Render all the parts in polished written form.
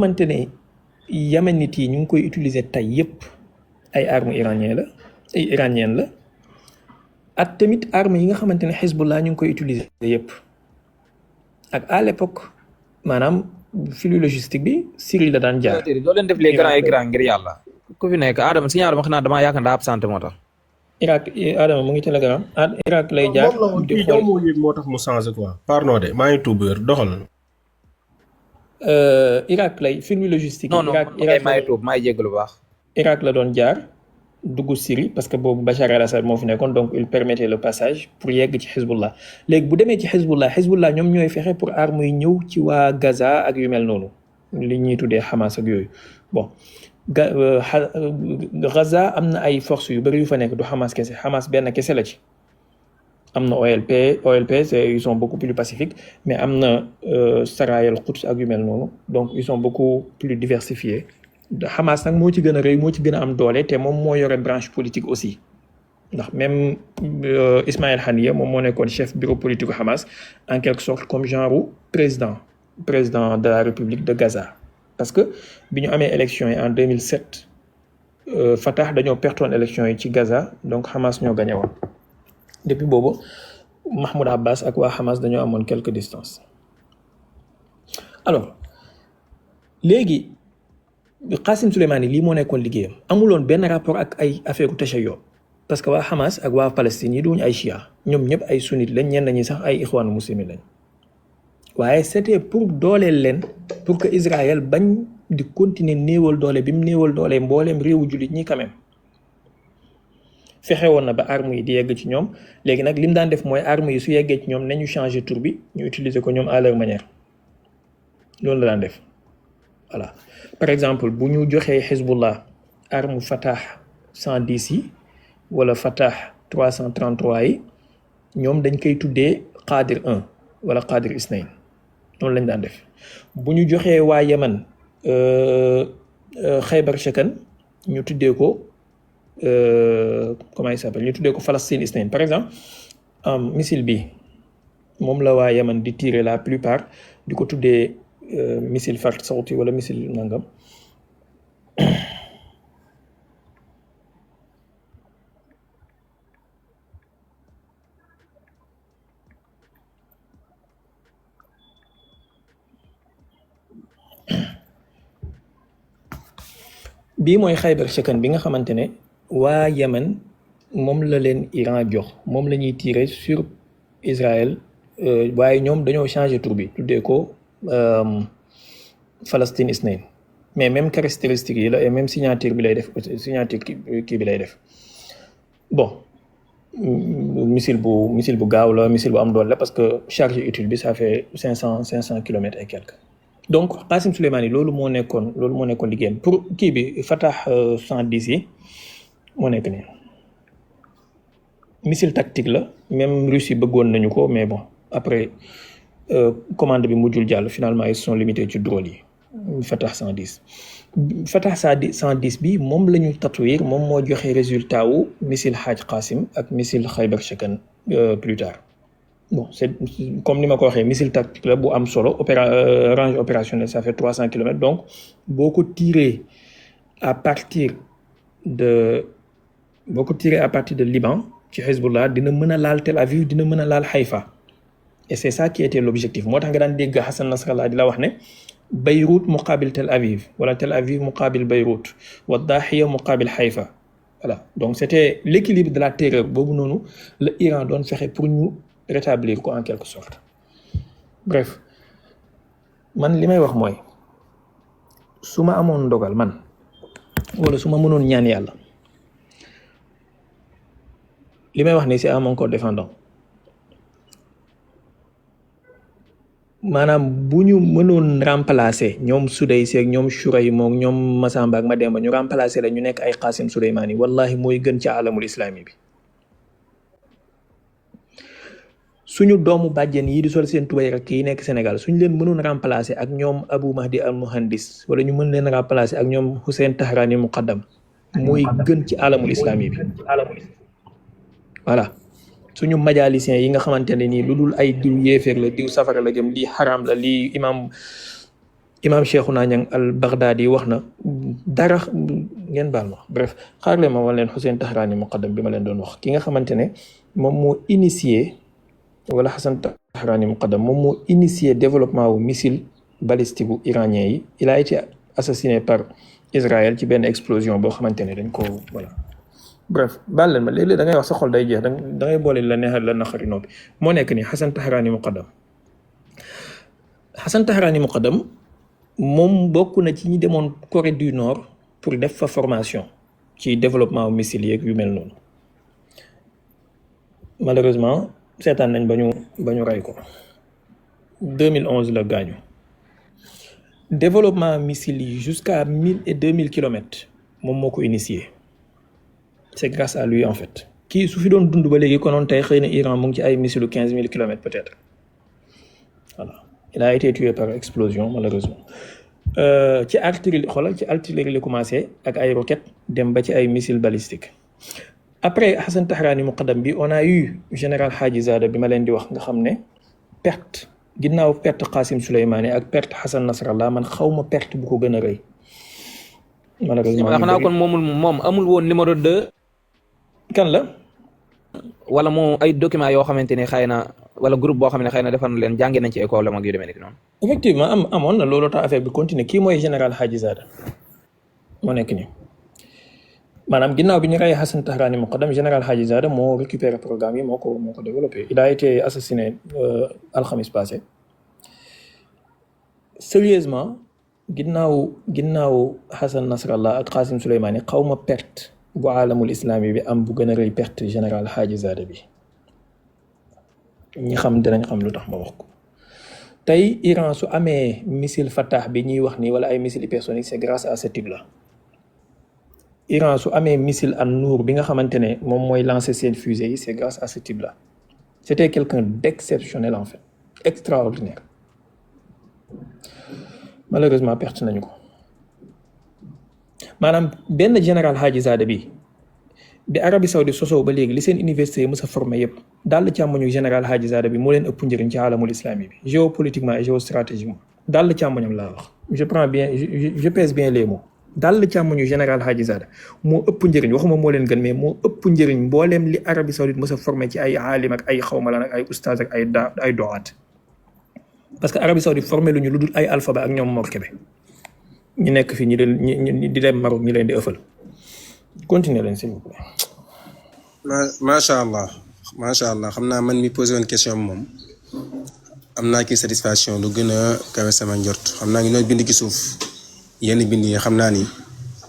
xamante ne yéménite yi ñu ngi koy utiliser tey yépp ay armes iraniennes la ak tamit armes yi nga xamante ne Hezbollah ñu ngi koy utiliser yépp ak à l'époque maanaam flux logistique bi Syrie la daan jaar. doo leen def les grands écrans ngir yàlla. ku fi nekk Adama si ñaar ma xam naa damaa yaakaar daa absenté moo tax. Irak Adama mu ngi Telegram Irak lay jaar. di xool moo tax mu changé quoi. pardon de maa ngi tuub wér doxal. Irak lay flux logistique. non non Irak maa ngi tuub maa ngi jégg lu baax. Irak la doon jaar dugg Syrie parce que boobu Bachar al-Assad moo fi nekkoon donc il permettait le passage pour yegg ci Hezbollah léegi bu demee ci Hezbollah ñoom ñooy fexe pour armes yi ñëw ci waa Gaza ak yu mel noonu li ñuy tuddee Hamas ak yooyu bon Gaza am na ay forces yu bëri yu fa nekk du Hamas kese Hamas benn kese la ci am na OLP ils sont beaucoup plus pacifiques mais am na Saraya al-Quds ak yu mel noonu donc ils sont beaucoup plus diversifiés. Hamas nag moo ci gën a rëy moo ci gën a am doole te moom moo yore branche politique aussi ndax même Ismaël Haniyeh moom moo nekkoon chef bureau politique Hamas en quelque sorte comme genre président de la République de Gaza parce que bi ñu amee élection yi en 2007 Fatah dañoo pertoon élection yi ci Gaza donc Hamas ñoo gagné woon depuis boobu Mahmoud Abbas ak waa Hamas dañoo amoon quelque distance alors léegi Qassim Soleimani lii moo nekkoon liggéeyam amuloon benn rapport ak ay affaire tashayyo parce que waa Hamas ak waa Palestine yi duñu ay chia ñoom ñëpp ay sunnite lañ ñenn ñi sax ay ixwaanu muslimin lañ waaye c'était pour dooleel leen pour que Israël bañ di continuer néewal doole bi mu néewal doole mbooleem réewu jullit ñi quand même fexe woon na ba armes yi di yegg ci ñoom léegi nag li mu daan def mooy armes yi su yeggee ci ñoom nañu changer tur bi ñu utiliser ko ñoom à leur manière loolu la daan def voilà. Par exemple bu ñu joxee Hezbollah arme Fatah 110 yi wala Fatah 333 yi ñoom dañ koy tuddee Qadir 1 wala Qadir Isnayn noonu lañ daan def bu ñu joxee waa Yemen Khaybar Shakan ñu tuddee ko comment il s'appelle ñu tuddee ko Palestine Isnayn par exemple missile bi moom la waa Yemen di tirer la plupart di ko tuddee missile Fard Sawti wala missile nangam bii mooy Khaybar Shakan bi nga xamante ne waa Yemen moom la leen Iran jox moom la ñuy tirer sur Israël waaye ñoom dañoo changer tur bi tuddee ko Palestine Isnayn mais même caractéristique yi la et même signature bi lay def kii bi lay def bon missile bu gaaw la missile bu am doole la parce que charge utile bi ça fait 500 kilomètres et quelques donc Qassim Soleimani loolu moo nekkoon liggéeyam pour kii bi Fatah 110 yi moo nekk nii missile tactique la même Russie bëggoon nañu ko mais bon après commande bi mujjul jàll finalement ils sont limités ci drôle yi Fatah 110 bi moom la ñu tatouir moom moo joxe résultat wu missile Haj Qasim ak missile Khaybar Shakan plus tard bon c'est comme ni ma ko waxee missile tactique la bu am solo range opérationnelle ça fait 300 kilomètres donc boo ko tiré à partir de Liban ci Hezbollah dina mën a laal Tel Aviv dina mën a laal Haïfa et c'est ça qui était l'objectif moo tax nga daan dégg Hassan Nasrallah di la wax ne Beyrouth muqabil Tel Aviv wala Tel Aviv muqabil Beyrouth wa Dahiya muqabil Haïfa voilà donc c'était l'équilibre de la terreur boobu noonu la Iran doon fexe pour ñu rétablir ko en quelque sorte bref man li may wax mooy su ma amoon ndogal man wala su ma mënoon ñaan yàlla li may wax ni c'est à mon corps défendant maanaam bu ñu mënoon remplacer ñoom Sudaysi ak ñoom Shuraym moom ñoom Massamba ak Mademba ñu remplacer la ñu nekk ay Qassim Soleimani wallahi mooy gën ci alamul islami bi suñu doomu bàjjen yi di sol seen tubay rek yi nekk Sénégal suñu leen mënoon remplacer ak ñoom Abou Mahdi al Muhandis wala ñu mën leen remplacer ak ñoom Hussein Tahrani Muqaddam mooy gën ci alamul islami bi voilà suñu majalisiens yi nga xamante ne nii lu dul ay diw yéeféer la diw safara la jëm lii xaraam la lii imam imam Cheikhouna Niang al Baghdadi wax na dara ngeen baal ma bref xaar leen ma wan leen Hussein Tahrani muqaddam bi ma leen doon wax ki nga xamante ne moom moo initié wala Hassan Tahrani muqaddam moom moo initié développement wu missile balistique bu iranien yi il a été assassiné par Israël ci benn explosion boo xamante ne dañ ko voilà bref baal leen ma léeg-léeg da ngay wax sa xol day jeex da ngay boole la neexal la naqari noppi moo nekk ni Hassan Tahrani muqaddam Hassan Tahrani muqaddam moom bokk na ci ñi demoon Corée du Nord pour def fa formation ci développement missile yeeg yu mel noonu malheureusement seetaan nañ ba ñu rey ko 2011 la gaañu développement missile yi jusqu'à 1000 et 2000 kilomètres moom moo ko initié c'est grâce à lui en fait kii su fi doon dund ba léegi konoon tey xëy na Iran mu ngi ci ay missiles 15 000 kilomètres peut-être voilà il a été tué par explosion malheureusement ci artillerie la commencé ak ay roquettes dem ba ci ay missiles balistiques après Hassan Tahrani muqaddam bi on a eu général Hadji Zada bi ma leen di wax nga xam ne perte ginnaaw perte Qasim Soleimani ak perte Hassan Nasrallah man xawma perte bu ko gën a rëy malheureusement xanaa kon moom amul woon numéro 2 kan la wala moo ay documents yoo xamante ne xëy na wala groupe boo xam ne xëy na defar na leen jàngee nañ ci école am ak yu demee nekk noonu. effectivement amoon na loolu tax affaire bi continuer kii mooy général Hadji Zada moo nekk nii maanaam ginnaaw bi ñu rey Hassan Tahrani muqaddam général Hadji Zada moo récupéré programme yi moo ko développé il a été assassiné alxamis passé sérieusement ginnaaw Hassan Nasrallah ak Qasim Soleimani xaw ma perte bu alamul islami bi am bu gën a rëy perte général Hadji Zada bi ñi xam dinañ xam lu tax ma wax ko tey Iran su amee missile Fatah bi ñuy wax nii wala ay missile hypersonique c'est grâce à ce type là Iran su amee missile An-Nour bi nga xamante ne moom mooy lancer seen fusée yi c'est grâce à ce type là c'était quelqu'un d'exceptionnel en fait extraordinaire malheureusement perte nañu ko maanaam benn général Hadji Zada bi Arabie Saoudite sosoo ba léegi li seen université yi mës a formé yëpp daal càmmoñu général Hadji Zada bi moo leen ëpp njëriñ ci alamul islami bi géopolitiquement et géostratégiquement daal càmmoñam laa wax je pèse bien les mots daal càmmoñu général Hadji Zada moo ëpp njëriñ waxuma moo leen gën mais moo ëpp njëriñ mbooleem li Arabie Saoudite mës a formé ci ay aalim ak ay xawma lan ak ay oustaz ak ay doaat parce que Arabie Saoudite formé lu ñu lu dul ay alphabet ak ñoom Mor Kébé ñu nekk fii ñi di dem Maroc ñi leen di ëffal continuer leen s'il vous plaît. macha allah xam naa man mi posé woon question bi moom am naa ki satisfaction lu gën a kawe sama njort xam naa ngi noonu bind ki suuf yenn bind yi xam naa ni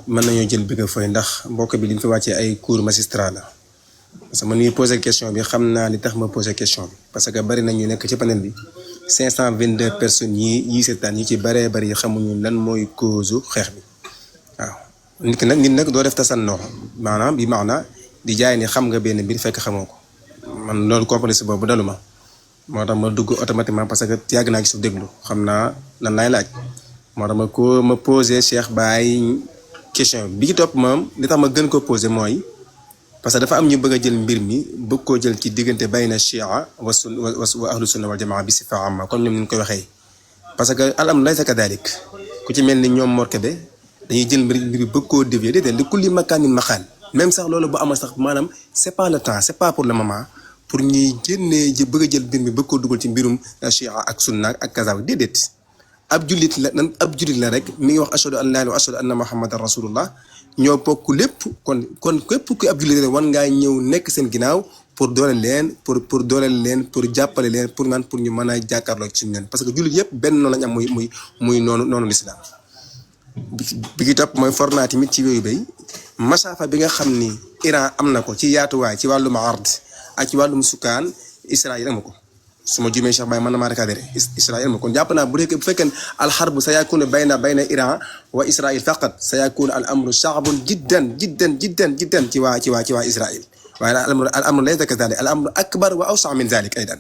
mën nañoo jël bëgg a fooy ndax mbokk bi li mu fi wàccee ay cours magistral la parce que man mi posé question bi xam naa li tax ma posé question bi parce que bari nañu nekk ci panel bi 522 personnes yi seetaan yi ci bëree bëri xamuñu lan mooy cause xeex bi waaw nit nag doo def tasannoo maanaam bi maana di jaay ni xam nga benn mbir fekk xamoo ko man loolu complexe boobu dalu ma moo tax ma dugg automatiquement parce que yàgg naa ci suuf déglu xam naa lan laay laaj moo tax ma posé Cheikh Baye question bi ci topp moom li tax ma gën ko posé mooy parce que dafa am ñu bëgg a jël mbir mi bëgg koo jël ci diggante bayna chia wa ahlu sunna wal jamaa bi sifa amma comme ñoom ñu koy waxee parce que al amru laysa kadalik ku ci mel ni ñoom Mor Kébé dañuy jël mbir bi bëgg koo dévier déedéet li kulli makaanin maqaal même sax loolu bu amal sax maanaam c'est pas le temps c'est pas pour le moment pour ñuy génnee bëgg a jël mbir mi bëgg koo dugal ci mbirum chia ak sunna ak kaza déedéet ab jullit la rek mi ngi wax ashhadu an laa ilaaha wa ashhadu anna muhammadan rasulullah ñoo bokk lépp kon képp ku ab jullit rek war ngaa ñëw nekk seen ginnaaw pour dooleel leen pour dooleel leen pour jàppale leen pour ñu mën a jàkkaarloo ci ñun parce que jullit yëpp benn noonu lañ am muy noonu lislaam bi ki topp mooy forna tamit ci yooyu bay masaafa bi nga xam ni Iran am na ko ci yaatuwaay ci wàllum ard ak ci wàllum sukkaan Israël am ko su ma jumee Cheikh Baye mën na maa recadré Israël ma kon jàpp naa bu fekkee alxarbu sa yakunu bayna Iran wa Israël faqat sa yakunu al amru sha'bun jiddan ci waa Israël waaye al amru laysa kadhalik al amru akbar wa awsa' min dhalik aydan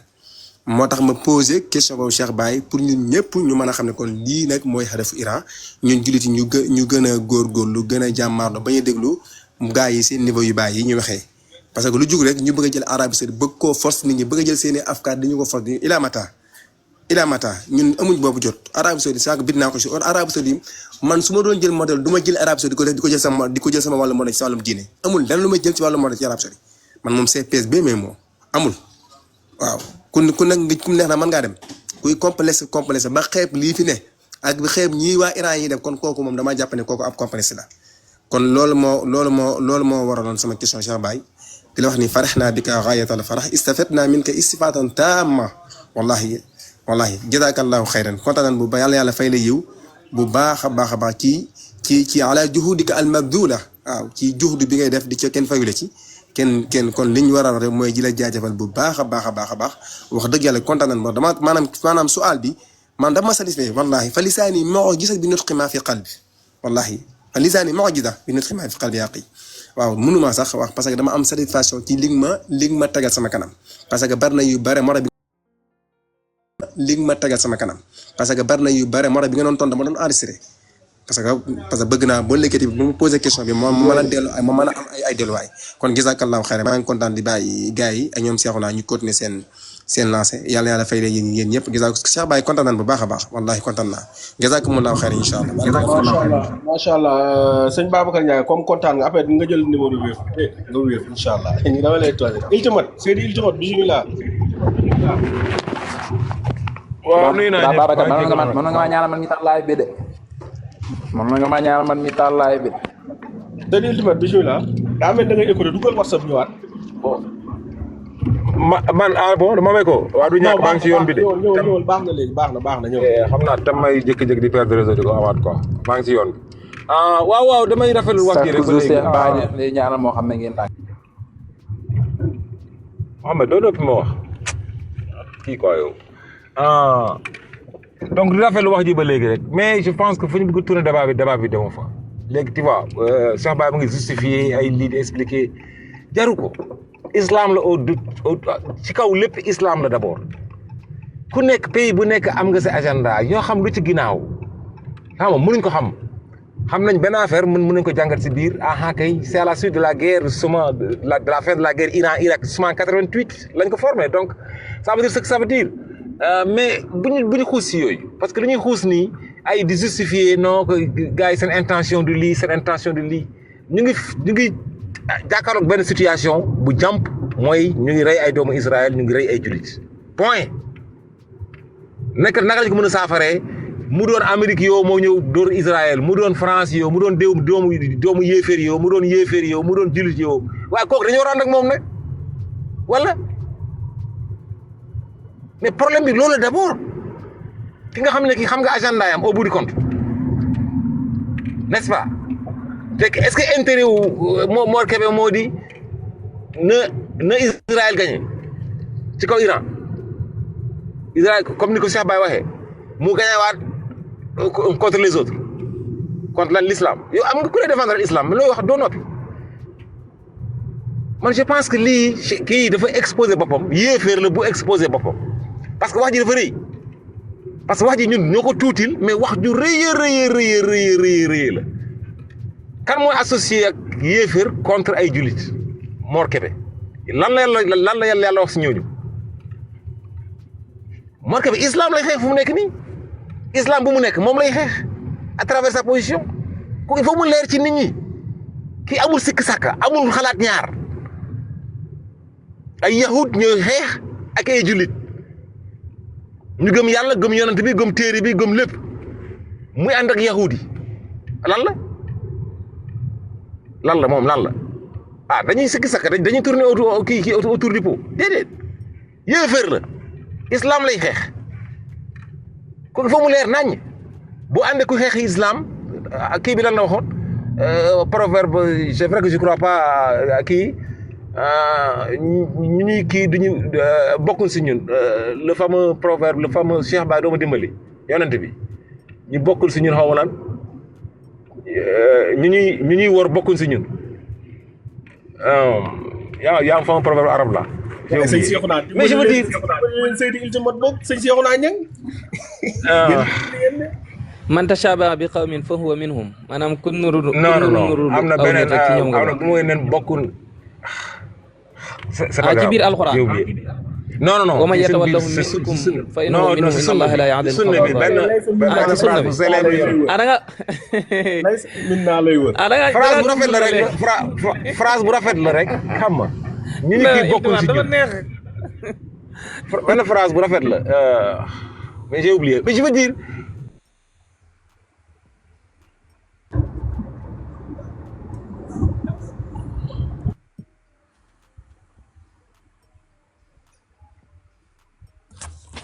moo tax ma posé question boobu Cheikh Baye pour ñun ñëpp ñu mën a xam ne kon lii nag mooy xadafu Iran ñun jullit yi ñu gën a góorgóorlu gën a jàmmaarloo bañ a déglu gaa yi seen niveau yu bàyyi yi ñu waxee parce que lu jug rek ñu bëgg a jël Arabie Saoudite bëgg koo force nit ñi bëgg a jël seeni afkaar dañu ko force ila mata ila mata ñun amuñ boobu jot Arabie Saoudite saako bit naa ko si Arabie Saoudite man su ma doon jël modèle du ma jël Arabie Saoudite di ko jël sama wàllu modèle si wàllum diine amul dara lu may jël ci wàllu modèle ci Arabie Saoudite man moom CPSB mais moom amul waaw ku nag nga ku neex na mën ngaa dem kuy complexe ba xeeb lii fi ne ak xeeb ñii waa Iran yi def kon kooku moom damaa jàpp ne kooku ab complexe la kon loolu moo waraloon sama question Cheikh Baye di la wax ni farahna bika ghayatal farah istafadna minka istifatan tamma wallahi jazakallahu xayran kontaan bu ba yàlla fay la yiw bu baax a baax ci ala juhudika al mabdula waaw ci juhdu bi ngay def di ca kenn fayule ci kenn kon li ñu war a rek mooy ji la jaajëfal bu baax a baax wax dëgg yàlla kontaan ba dama maanaam su'aal bi man dama satisfait wallahi fa lisaani mu'jiza bi nutqi ma fi qalbi wallahi fa lisaani mu'jiza bi nutqi ma fi qalbi yaqi waaw mënuma sax wax parce que dama am satisfaction ci li nga ma tegal sama kanam parce que bari na yu bare moo bi nga doon tontu dama doon enregistré parce que bëgg naa boo léegi bu ma posé question bi ma mën a dellu ma mën a am ay delluwaay kon jazakallahu xayran maa ngi kontaan di bàyyi gars yi ak ñoom Cheikhouna ñu continuer seen lancé yàlla fay leen yéen ñëpp Cheikh Baye kontaan nañ bu baax a baax wallahi kontaan naa jazakumullahu xayran incha allah. macha allah sëñ Babacar Ndiaye comme kontaan nga après nga jël numéro wéef nga wéef incha allah ñu dama lay toog Ultimate Seydi Ultimate bismillah. waaw nuyu naa ñëpp Babacar mën nga ma ñaanal man mi tax live bi de Seydi Ultimate bismillah daa mel da ngay écouter dugal WhatsApp ñëwaat. man bon dama may ko waa du ñàkk maa ngi si yoon bi de ñëwal baax na léegi baax na ñëw xam naa tam may jékki-jékki di perdre réseau di ko amaat quoi maa ngi si yoon bi waaw damay rafetlu wax ji rek ba léegi ñaanal moo xam ne ngeen tànk Mohamed doo doppi ma wax kii quoi yow donc di rafetlu wax ji ba léegi rek mais je pense que fu ñu bëgg tourner débat bi demoo fa léegi tu vois Cheikh Baye mu ngi justifier ay lii di expliquer jaru ko islam la ci kaw lépp islam la d'abord ku nekk pays bu nekk am nga sa agenda yoo xam lu ci ginnaaw xam nga mënuñ ko xam nañ benn affaire mën nañ ko jàngat si biir kay c'est à la suite de la guerre de la fin de la guerre Iran-Irak en 88 lañ ko formé donc ça veut dire ce que ça veut dire mais bu ñu xuus si yooyu parce que li ñuy xuus nii ay di justifier non que gars yi seen intention du lii ñu ngi jàkkaarloog benn situation bu jàmp mooy ñu ngi rey ay doomu Israël ñu ngi rey ay jullit point naka lañ ko mën a saafaree mu doon Amérique yow moo ñëw dóor Israël mu doon France yow mu doon doomu yéeféer yow mu doon yéeféer yow mu doon jullit yow waaye kooku dañoo rànd ak moom nag wala mais problème bi loolu d'abord ki nga xam ne ki xam nga agenda yam au bout du compte n'est-ce pas est-ce que intérêt wu Mor Kébé moo di na Israël gagné ci kaw Iran Israël comme ni ko Cheikh Baye waxee mu gagné waat contre les autres contre l'islam yow am nga ku lay défendre l'islam mais looy wax doo noppi man je pense que lii kii dafa exposé boppam yéeféer la bu exposé boppam parce que wax ji dafa rëy parce que wax ji ñun ñoo ko tuutil mais wax ju rëy la kan mooy associé ak yéeféer contre ay jullit Mor Kébé lan la yàlla wax si ñooñu Mor Kébé islam lay xeex fu mu nekk nii islam bu mu nekk moom lay xeex à travers sa position ko il faut mu leer ci nit ñi kii amul sikk sàkka amul xalaat ñaar ay yahud ñooy xeex ak ay jullit ñu gëm yàlla gëm yonent bi gëm téere bi gëm lépp muy ànd ak yahud yi lan la dañuy sikki sakka dañuy tourner autour du pot déedéet yéeféer la islam lay xeex kon foo mu leer naññ boo àndee ku xeex islam kii bi lan la waxoon proverbe c'est vrai que je crois pas kii ñu ñuy kii duñu bokkul si ñun le fameux proverbe le fameux Cheikh Baye doo ma dimbali yonent bi ñu bokkul si ñun xaw ma lan ñu ñuy wor bokkuñ si ñun yaa am fameux proverbe arabe là. sëñ Cheikhouna mais je veux dire Seydi Ultimate bokk sëñ Cheikhouna ñang man tashabaha bi qawmin fa huwa minhum maanaam ku nuru non am na beneen am na bu muy nen bokkul ci biir alxuraan non wa man ci seen biir yatawallahu minkum fa innahu non minhum si inna allaha la ci yahdil sunna bi qawma benn ci sunna phrase bi bu célèbre da nga laysa minna lay wër. da nga phrase bu rafet la rek phrase bu rafet la rek xam nga ñu ni kii bokkul si dafa ñun neex benn phrase bu rafet la mais j'ai oublié mais je veux dire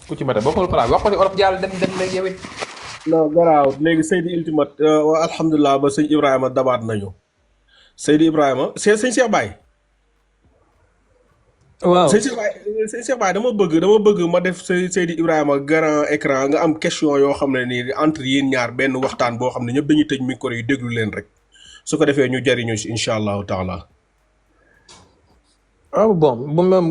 ku ci mata bokkul phrase wax ko ci olof jàll dem léegi yow it non garaaw léegi Seydi Ultimate waa alhamdulilah ba sëñ Ibrahima dabaat nañu Seydi Ibrahima sëñ Cheikh Baye. waaw sëñ Cheikh Baye dama bëgg ma def Seydi Ibrahima grand écran nga am question yoo xam ne nii entre yéen ñaar benn waxtaan boo xam ne ñëpp dañuy tëj micro yi déglu leen rek su ko defee ñu jariñu si incha allahu taala. ah bon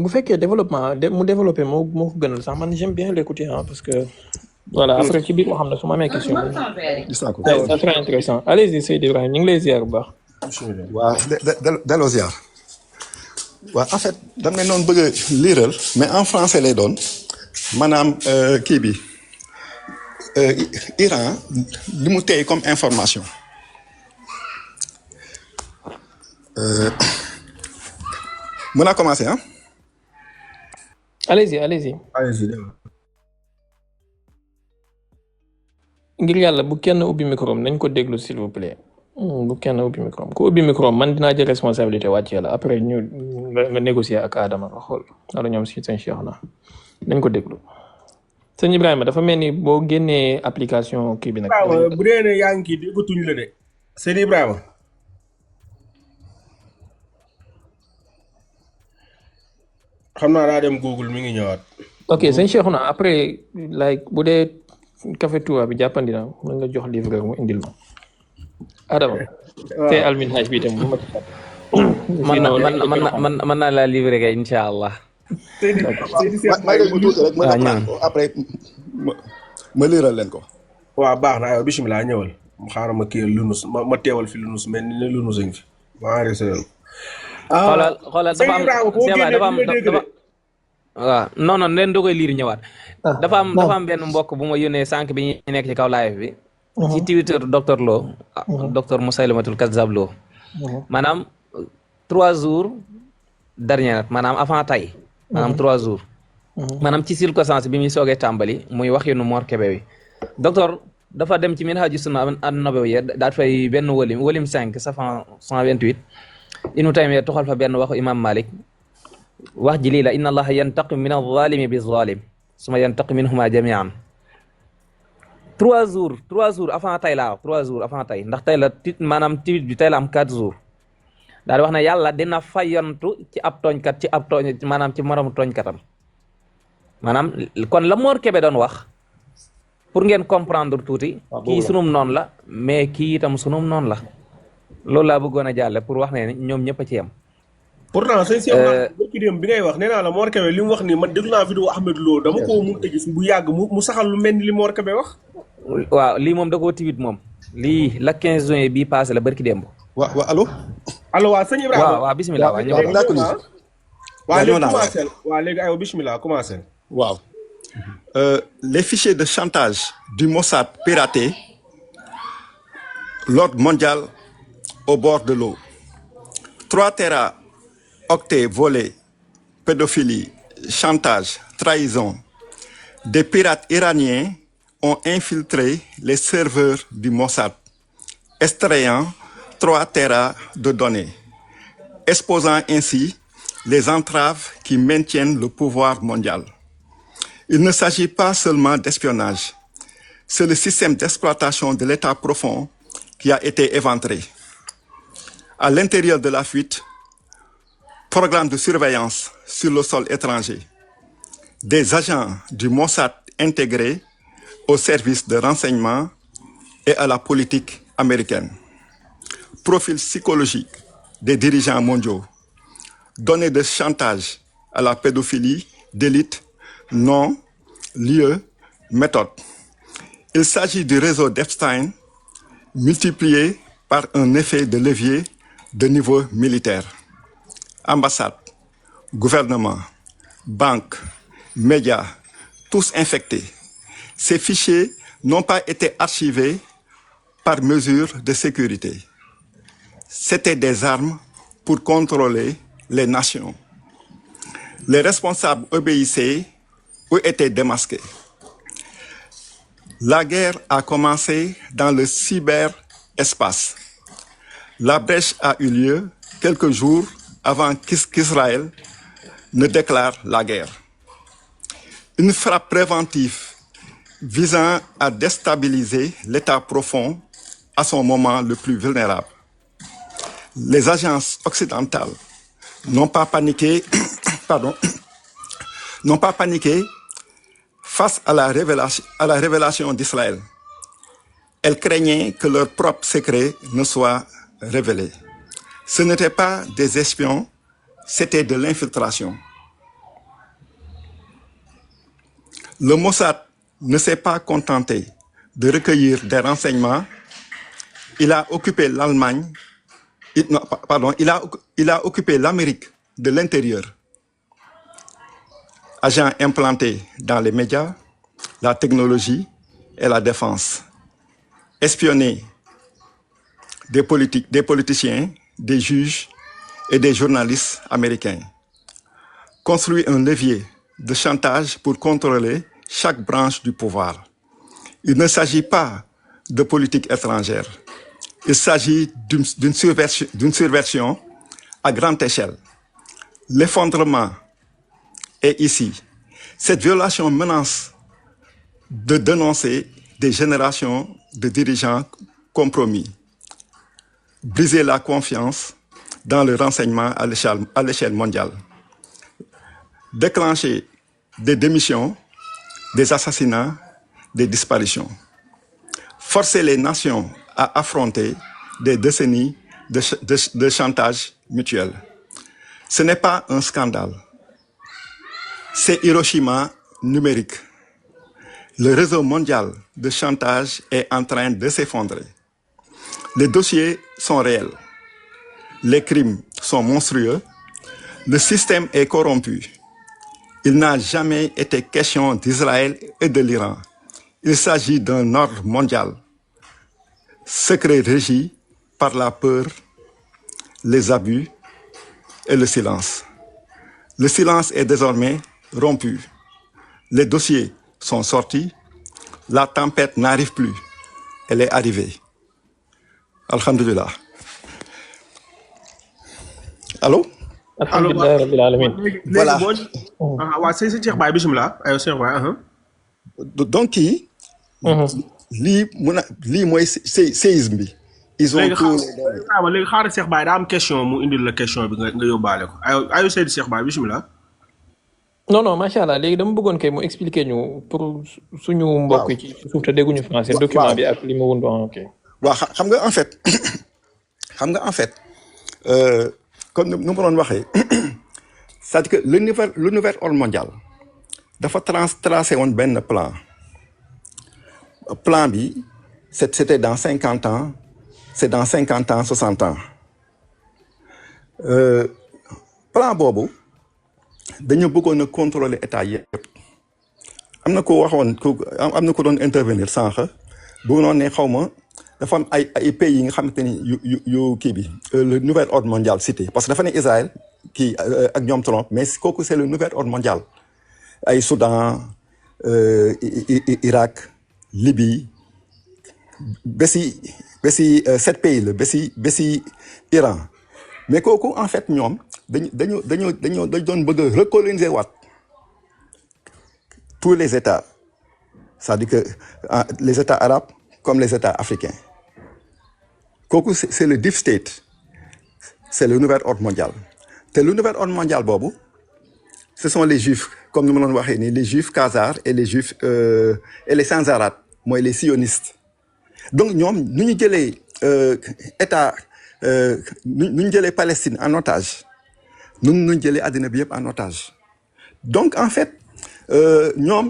bu fekkee développement mu développé moo ko gënal sax man j'aime bien l'écouter parce que voilà après ci biir moo xam ne su ma amee question gis naa ko. c'est très intéressant allez-y Seydi Ibrahima ñu ngi lay ziar bu baax. waa delloo ziar. waaw en fait dama ne noonu bëgg a liiral mais en français lay doon maanaam kii bi Iran li mu tey comme information mën naa commencer ah. allez-y ngir yàlla bu kenn ubbi micro am nañ ko déglu s'il vous plaît bu kenn ubbi micro am ku ubbi micro am man dinaa jël responsabilité wàccee la après ñu nga négocier ak Adama nga xool wala ñoom si seen Cheikh na nañ ko déglu sëñ Ibrahima dafa mel ni boo génnee application kii bi nag. bu dee ne yaa ngi kii déggatuñ la de sëñ Ibrahima. xam naa daa dem Google mi ngi ñëwaat. ok sëñ Cheikh na après like bu dee café Touba bi jàppandi na mën nga jox livreur mu indil ma. Adama. te alminhaj bi itam bu ma ci fàtte. man naa laa livré kay incha allah. may leen ma tuuti rek ma reprendre ko après ma liiral leen ko. waaw baax na aywa bisimilah ñëwal xaaral ma kii lunus ma teewal fi lunus mel ni ne lunus a ngi fi ma enregistré leen. xoolal dafa am waaw non leen da koy liir ñëwaat. dafa am benn mbokk bu ma yónnee sànq bi ñu nekk ci kaw live bi. ci Twitter docteur Lo. docteur Moussaïlamatul Kazzab Lo. maanaam 3 jours dernier maanaam avant tay maanaam 3 jours. maanaam ci circonstance bi muy soogee tàmbali muy wax yu nu Mor Kébé bi. docteur dafa dem ci Minhaju Sunna an-Nabawiyya daal fay benn wolim 5 safan 128. Ibnu Taymiyya toxal fa benn waxu imam Malik wax ji lii la inna allaha yantaqim min az-zalimi bi-zalim summa yantaqim minhuma jami'an 3 jours avant tay laa wax 3 jours avant tay ndax tay la maanaam tiwit bi tay la am 4 jours daal di wax ne yàlla dina fayantu ci ab tooñkat ci ab tooñ maanaam ci moromu tooñkatam maanaam kon la Mor Kébé doon wax pour ngeen comprendre tuuti kii sunum noonu la mais kii itam sunum noonu la loolu laa bëggoon a jàlle pour wax ne ñoom ñëpp a ci yem. pourtant sëñ Cheikh bërki dem bi ngay wax nee naa la Mor Kébé li mu wax nii man déglu naa vidéo Ahmed Lo dama ko mun a gis bu yàgg mu saxal lu mel ni li Mor Kébé wax. waaw lii moom da koo tiwit moom lii la 15 juin bii passé la bërki démb. waaw allo. allo waa sëñ Ibrahima waaw bisimilah waaw ñëw waaw léegi aywa bisimilah commencé. waaw les fichiers de chantage du Mossad piratés l'ordre mondial au bord de l'eau 3 téraoctets volés pédophilie chantage trahison des pirates iraniens ont infiltré les serveurs du Mossad extrayant 3 téra de données exposant ainsi les entraves qui maintiennent le pouvoir mondial. Il ne s'agit pas seulement d'espionnage, c'est le système d'exploitation de l'état profond qui a été éventré. À l'intérieur de la fuite, programme de surveillance sur le sol étranger, des agents du Mossad intégrés au service de renseignement et à la politique américaine, profil psychologique des dirigeants mondiaux, données de chantage à la pédophilie d'élite, nom, lieu, méthode. Il s'agit du réseau d'Epstein multiplié par un effet de levier de niveau militaire. Ambassades, gouvernements, banques, médias, tous infectés. Ces fichiers n'ont pas été archivés par mesure de sécurité. C'étaient des armes pour contrôler les nations. Les responsables obéissaient ou étaient démasqués. La guerre a commencé dans le cyberespace. La brèche a eu lieu quelques jours avant qu'Israël ne déclare la guerre. Une frappe préventive visant à déstabiliser l'État profond à son moment le plus vulnérable. Les agences occidentales n'ont pas paniqué, n'ont pas paniqué face à la révélation d'Israël. Elles craignaient que leurs propres secrets ne soient révélés. Ce n'étaient pas des espions, c'était de l'infiltration. Le Mossad ne s'est pas contenté de recueillir des renseignements. Il a occupé l'Allemagne, il a occupé l'Amérique de l'intérieur. Agents implantés dans les médias, la technologie et la défense. Espionner des politiciens, des juges et des journalistes américains. Construit un levier de chantage pour contrôler chaque branche du pouvoir. Il ne s'agit pas de politique étrangère. Il s'agit d'une subversion à grande échelle. L'effondrement est ici. Cette violation menace de dénoncer des générations de dirigeants compromis. Briser la confiance dans le renseignement à l'échelle mondiale. Déclencher des démissions, des assassinats, des disparitions. Forcer les nations à affronter des décennies de chantage mutuel. Ce n'est pas un scandale. C'est Hiroshima numérique. Le réseau mondial de chantage est en train de s'effondrer. Les dossiers sont réels. Les crimes sont monstrueux. Le système est corrompu. Il n'a jamais été question d'Israël et de l'Iran. Il s'agit d'un ordre mondial, secret régi par la peur, les abus et le silence. Le silence est désormais rompu. Les dossiers sont sortis. La tempête n'arrive plus. Elle est arrivée. Alhamdulillah. Allô? alhamdulilah rabbil alamin. Voilà. waaw sëñ Cheikh Baye bisimilah aywa Cheikh Baye. Donc kii. lii mooy séisme bi. Ils ont tout. léegi xaaral Cheikh Baye daa am question mu indil la question bi nga yóbbaale ko aywa Seydou Cheikh Baye bisimilah. non macha allah léegi dama bëggoon kay mu expliquer ñu pour suñu mbokk yi ci suuf te dégguñu français document bi ak li mu wund ok. waaw xam nga en fait comme nu ma doon waxee c'est-à-dire que le nouvel ordre mondial dafa tracé woon benn plan bi c'était dans 50 ans c'est dans 50 ans 60 ans plan boobu dañu bëggoon a contrôler état yëpp am na ko doon intervenir sànq bu noonu ne xaw ma dafa am ay pays yi nga xamante ni yu kii bi le nouvel ordre mondial cité parce que dafa ne Israël kii ak ñoom Trump mais kooku c'est le nouvel ordre mondial ay Soudan Irak Libye ba si 7 pays la ba si Iran mais kooku en fait ñoom dañu doon bëgg a recoloniser waat tous les États c'est-à-dire que les États arabes comme les États africains kooku c'est le deep state c'est le nouvel ordre mondial te le nouvel ordre mondial boobu ce sont les juifs comme ni ma doon waxee nii les juifs khazars et les juifs et les sanzarates mooy les sionistes donc ñoom nu ñu jëlee état nu ñu jëlee Palestine en otage nu ñu jëlee àddina bi yëpp en otage donc en fait ñoom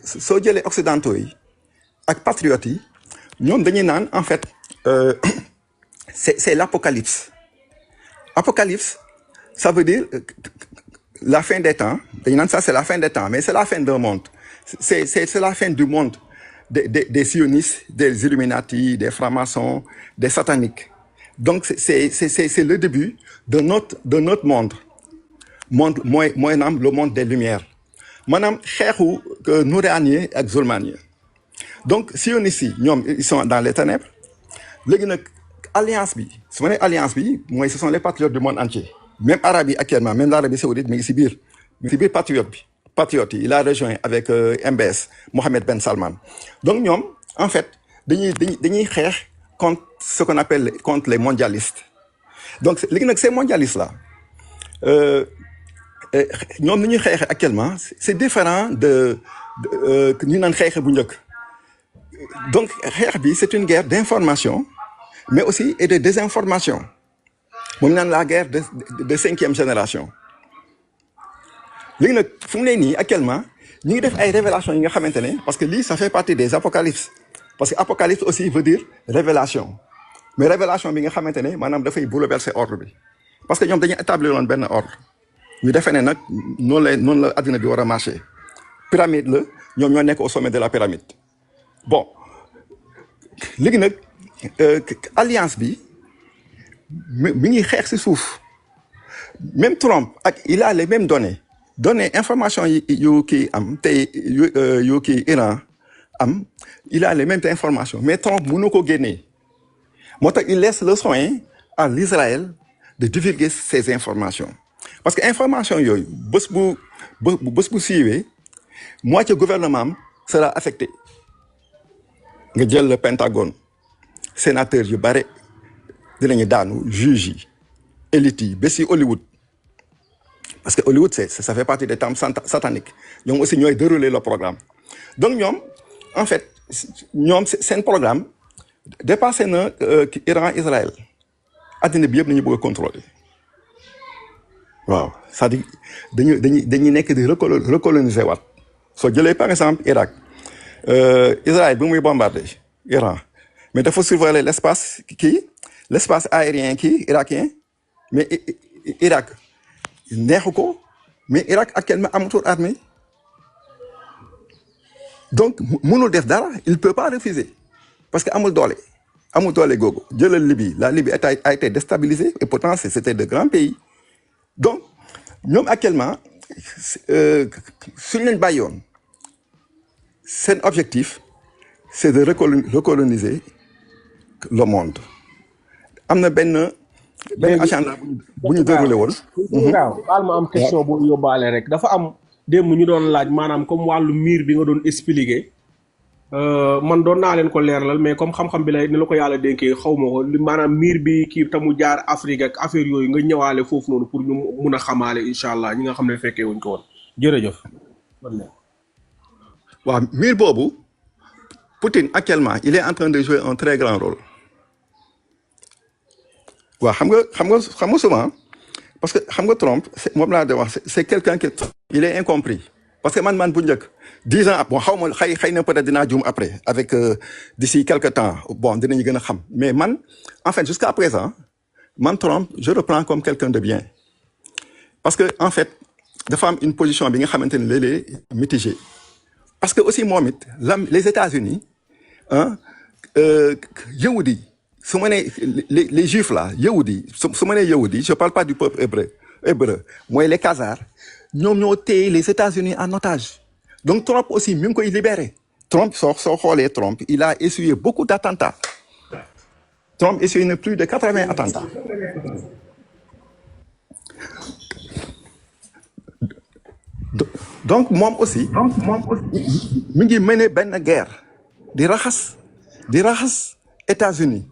soo jëlee occidentaux yi ak patriotes yi ñoom dañuy naan en fait c'est l'apocalypse. Apocalypse, ça veut dire la fin des temps, ça c'est la fin des temps, mais c'est la fin d'un monde. C'est la fin du monde des sionistes, des Illuminati, des francs-maçons, des sataniques. Donc c'est le début de notre monde. Le monde des Lumières. Madame Kherou, Nourani et Zulmani. Donc, sionistes, ils sont dans les ténèbres. L'alliance, ce sont les patriotes du monde entier. Même Arabie actuellement, même l'Arabie Saoudite, mais Sibir patriote. Il a rejoint avec MBS, Mohamed Ben Salman. Donc, nous, en fait, nous contre ce qu'on appelle contre les mondialistes. Donc, ces mondialistes-là, nous actuellement, c'est différent de nous donc, c'est une guerre d'information, mais aussi et de désinformation. On a la guerre de 5e génération. Actuellement, nous avons des révélations parce que ça fait partie des apocalypses. Parce que apocalypse aussi veut dire révélation. Mais révélation, madame, il faut bouleverser l'ordre. Parce que nous avons établi un ordre. Nous avons non la marcher. Pyramide, nous sommes au sommet de la pyramide. Bon. Alliance bi mi ngi xex ci souf même Trump il a les mêmes données information yu ki am tay yu ki Iran am il a les mêmes informations mais Trump mënu ko génné motax il laisse le soin à l'Israël de divulguer ces informations parce que information yoy bëss bu siiwee moitié gouvernement sera affecté nga jël le Pentagone sénateur yu bare dinañu daanu juge yi élite yi ba si Hollywood parce que Hollywood ça fait partie des temples sataniques ñoom aussi ñooy dérouler le programme donc ñoom en fait ñoom seen programme dépassé na Iran Israël addina bi yëpp nañu bëgg a contrôler waaw c'est-à-dire dañuy nekk di recoloniser waat soo jëlee par exemple Irak Israël bi muy bombardé Iran mais il faut survoler l'espace aérien irakien mais Irak neexu ko mais Irak actuellement amatul armée donc mënul def dara il peut pas refuser parce que amul doole gogo jëlal Libye la Libye a été déstabilisée et pourtant c'était de grands pays donc ñoom actuellement suñ leen bàyyoon seen objectif c'est de recoloniser le monde amna ben agenda bu ñu déroulé woon. waaw baal ma am question boo yóbbaale rek dafa am démb ñu doon laaj maanaam comme wàllu miir bi nga doon expliquer man doon naa leen ko leeralal mais comme xam-xam bi lay ni la ko yàlla dénkee xaw ma ko maanaam miir bi kii tamu jaar Afrique ak affaire yooyu nga ñëwaale foofu noonu pour ñu mun a xamaale incha allah ñi nga xam ne fekkee wuñ ko woon jërëjëf. waaw miir boobu Poutine actuellement il est en train de jouer un très grand rôle. waaw xam nga souvent parce que xam nga Trump moom laa de wax c'est quelqu'un qui il est incompris parce que man bu njëkk 10 ans bon xaw ma xëy na peut-être dinaa juum après avec d'ici quelque temps bon dinañu gën a xam mais man en fait jusqu'à présent man Trump je le prends comme quelqu'un de bien parce que en fait dafa am une position bi nga xamante ne léeg-léeg mitigée parce que aussi moom it les États-Unis yahudi su ma nee les juifs là yahudi su ma nee yahudi je parle pas du peuple hébreu mooy les Khazars ñoom ñoo téye les États-Unis en otage donc Trump aussi mi ngi koy libéré Trump soo xoolee Trump il a essuyé beaucoup d'attentats Trump essuyé plus de 80 attentats donc moom aussi mi ngi mené benn guerre di raxas États-Unis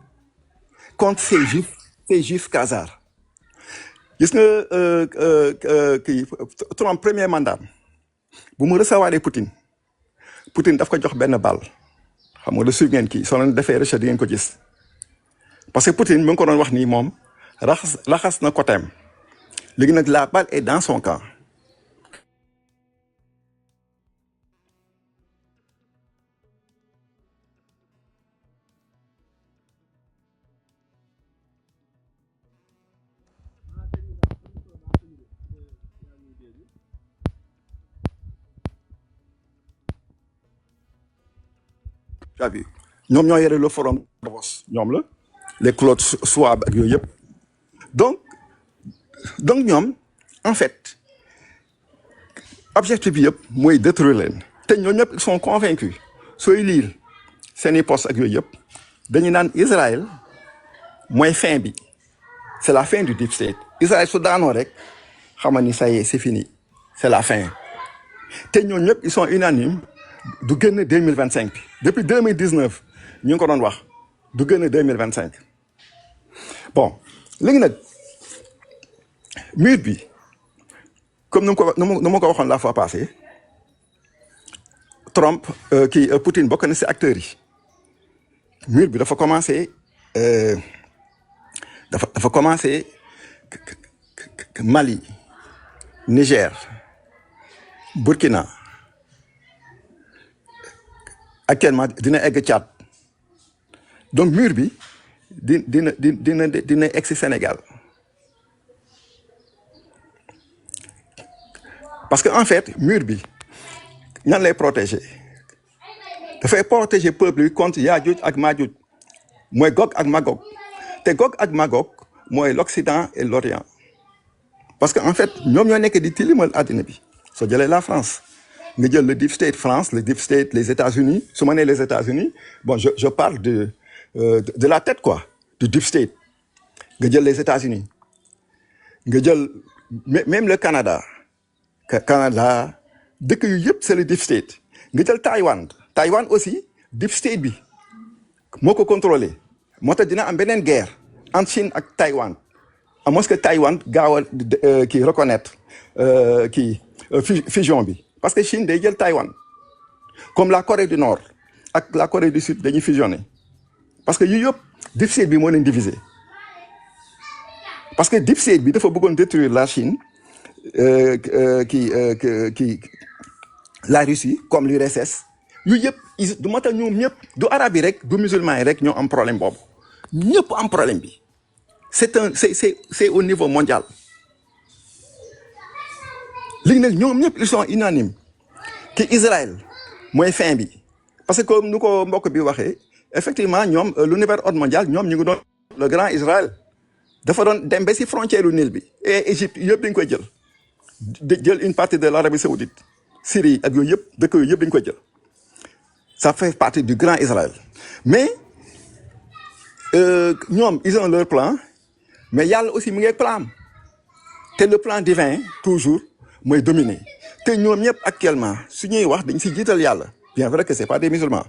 contre ces juifs Khazars gis nga Trump premier mandat bu mu recevoir Poutine daf ko jox benn balle xam nga le suivre ngeen kii soo leen defee recherche di ngeen ko gis parce que Poutine mi ngi ko doon wax nii moom raxas na côtéem léegi nag la balle est dans son camp. t'as vu ñoom ñoo yore le forum Davos ñoom la les Claude Schwab ak yooyu yëpp donc ñoom en fait objectif bi yëpp mooy détruire leen te ñoom ñëpp ils sont convaincus sooy lire seeni post ak yooyu yëpp dañu naan Israël mooy fin bi c'est la fin du deep state Israël su daanoo rek xam ni ça y est c'est fini c'est la fin te ñoom ñëpp ils sont unanimes du génn 2025 bi depuis 2019 ñu ngi ko doon wax du génn 2025 bon léegi nag mur bi comme nu ma ko waxoon la fois passée Trump Poutine bokk na ci acteurs yi mur bi dafa commencé dafa commencé Mali Niger Burkina actuellement dina egg Tchad donc mur bi dina egg ci Sénégal parce que en fait mur bi ñan lay protéger dafay protéger peuple bi contre Yaajuuj ak Maajuuj mooy Gog ak Magog te Gog ak Magog mooy l'Occident et l'Orient parce que en fait ñoom ñoo nekk di tilimal àddina bi soo jëlee la France nga jël le deep state France le deep state les États-Unis su ma nee les États-Unis bon je parle de la tête quoi du deep state nga jël les États-Unis nga jël même le Canada dëkk yu yëpp c'est le deep state nga jël Taïwan aussi deep state bi moo ko contrôlé moo tax dina am beneen guerre entre Chine ak Taïwan à moins que Taïwan gaaw a kii reconnaître fusion bi parce que Chine day jël Taïwan comme la Corée du Nord ak la Corée du Sud dañuy fusionner parce que yu yëpp deep state bi moo leen diviser parce que deep state bi dafa bëggoon détruire la Chine la Russie comme l'URSS yu yëpp du moo tax ñoom ñëpp du arabe yi rek du musulman yi rek ñoo am problème boobu ñëpp am problème bi c'est au niveau mondial léegi nag ñoom ñëpp ils sont unanimes que Israël mooy fin bi parce que comme nu ko mbokk bi waxee effectivement ñoom l'univers ordre mondial ñoom ñu ngi doon le grand Israël dafa doon dem ba ci frontière u Nil bi et Égypte yëpp dañ koy jël une partie de l'Arabie saoudite Syrie ak yooyu yëpp dëkk yooyu yëpp dañ koy jël ça fait partie du grand Israël mais ñoom ils ont leur plan mais yàlla aussi mu ngi plan te le plan divin toujours mooy dominer te ñoom ñëpp actuellement su ñuy wax dañ si jiital yàlla bien vrai que c'est pas des musulmans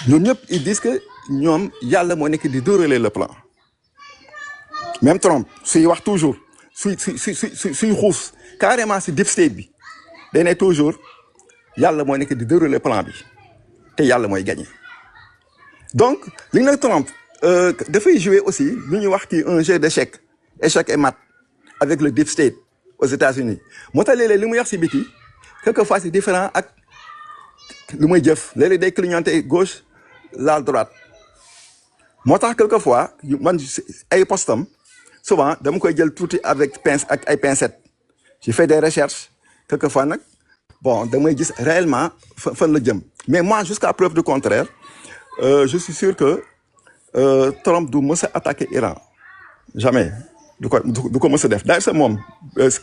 ñoom ñëpp ils disent que ñoom yàlla moo nekk di dérouler le plan même Trump suy wax toujours suy xuus carrément si deep state bi day ne toujours yàlla moo nekk di dérouler plan bi te yàlla mooy gagner donc li nga Trump dafay jouer aussi lu ñuy wax kii un jeu d'échec échec et mat avec le deep state aux États-Unis moo tax léeg-léeg li muy wax si biti quelquefois c'est différent ak lu muy jëf léeg-léeg day clignoter gauche laal droite moo tax quelquefois man ay postam souvent dama koy jël tuuti avec ay pincettes je fais des recherches quelquefois nag bon damay gis réellement fan la jëm mais moi jusqu'à preuve du contraire je suis sûr que Trump du mës a attaquer Iran jamais du ko mës a def d'ailleurs moom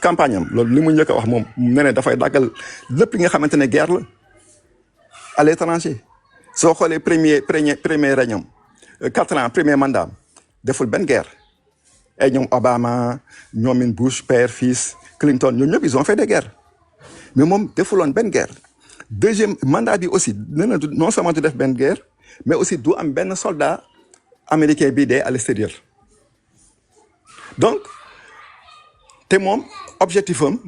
campagne am loolu li mu njëkk a wax moom nee na dafay daggal lépp li nga xamante ne guerre la à l'étranger soo xoolee premier régnam 4 ans premier mandat deful benn guerre ay ñoom Obama ñoomin Bush père fils Clinton ñoom ñëpp ils ont fait des guerres mais moom defuloon benn guerre deuxième mandat bi aussi nee na non seulement du def benn guerre mais aussi du am benn soldat américain bii dee à l'extérieur donc te moom objectif am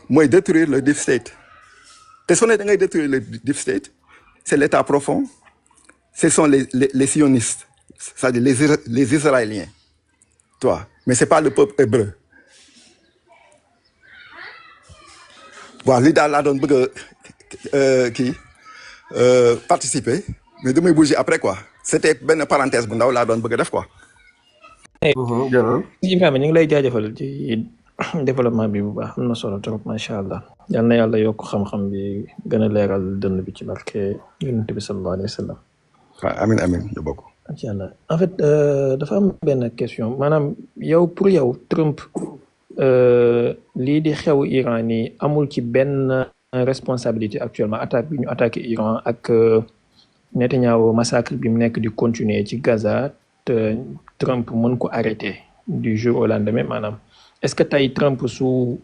mooy détruire le deep state te soo ne da ngay détruire le deep state c'est l'état profond ce sont les sionistes c'est-à-dire les israéliens toi mais c'est pas le peuple hébreu waaw li daal laa doon bëgg a participer mais damay bouger après quoi c'était benn parenthèse bu ndaw laa doon bëgg a def quoi. Ibrahima ñu ngi lay jaajëfal ci développement bi bu baax am na solo trop macha allah yal na yàlla yokk xam-xam bi gën a leeral dënn bi ci barke yonent bi sallallahu alayhi wa sallam. waaw amin amin ñu bokk. incha allah en fait dafa am benn question maanaam yow pour yow Trump lii di xew Iran nii amul ci benn responsabilité actuellement attaque bi ñu attaqué Iran ak Netanyahu massacre bi mu nekk di continuer ci Gaza te Trump mën ko arrêter du jour au lendemain maanaam est-ce que tey Trump su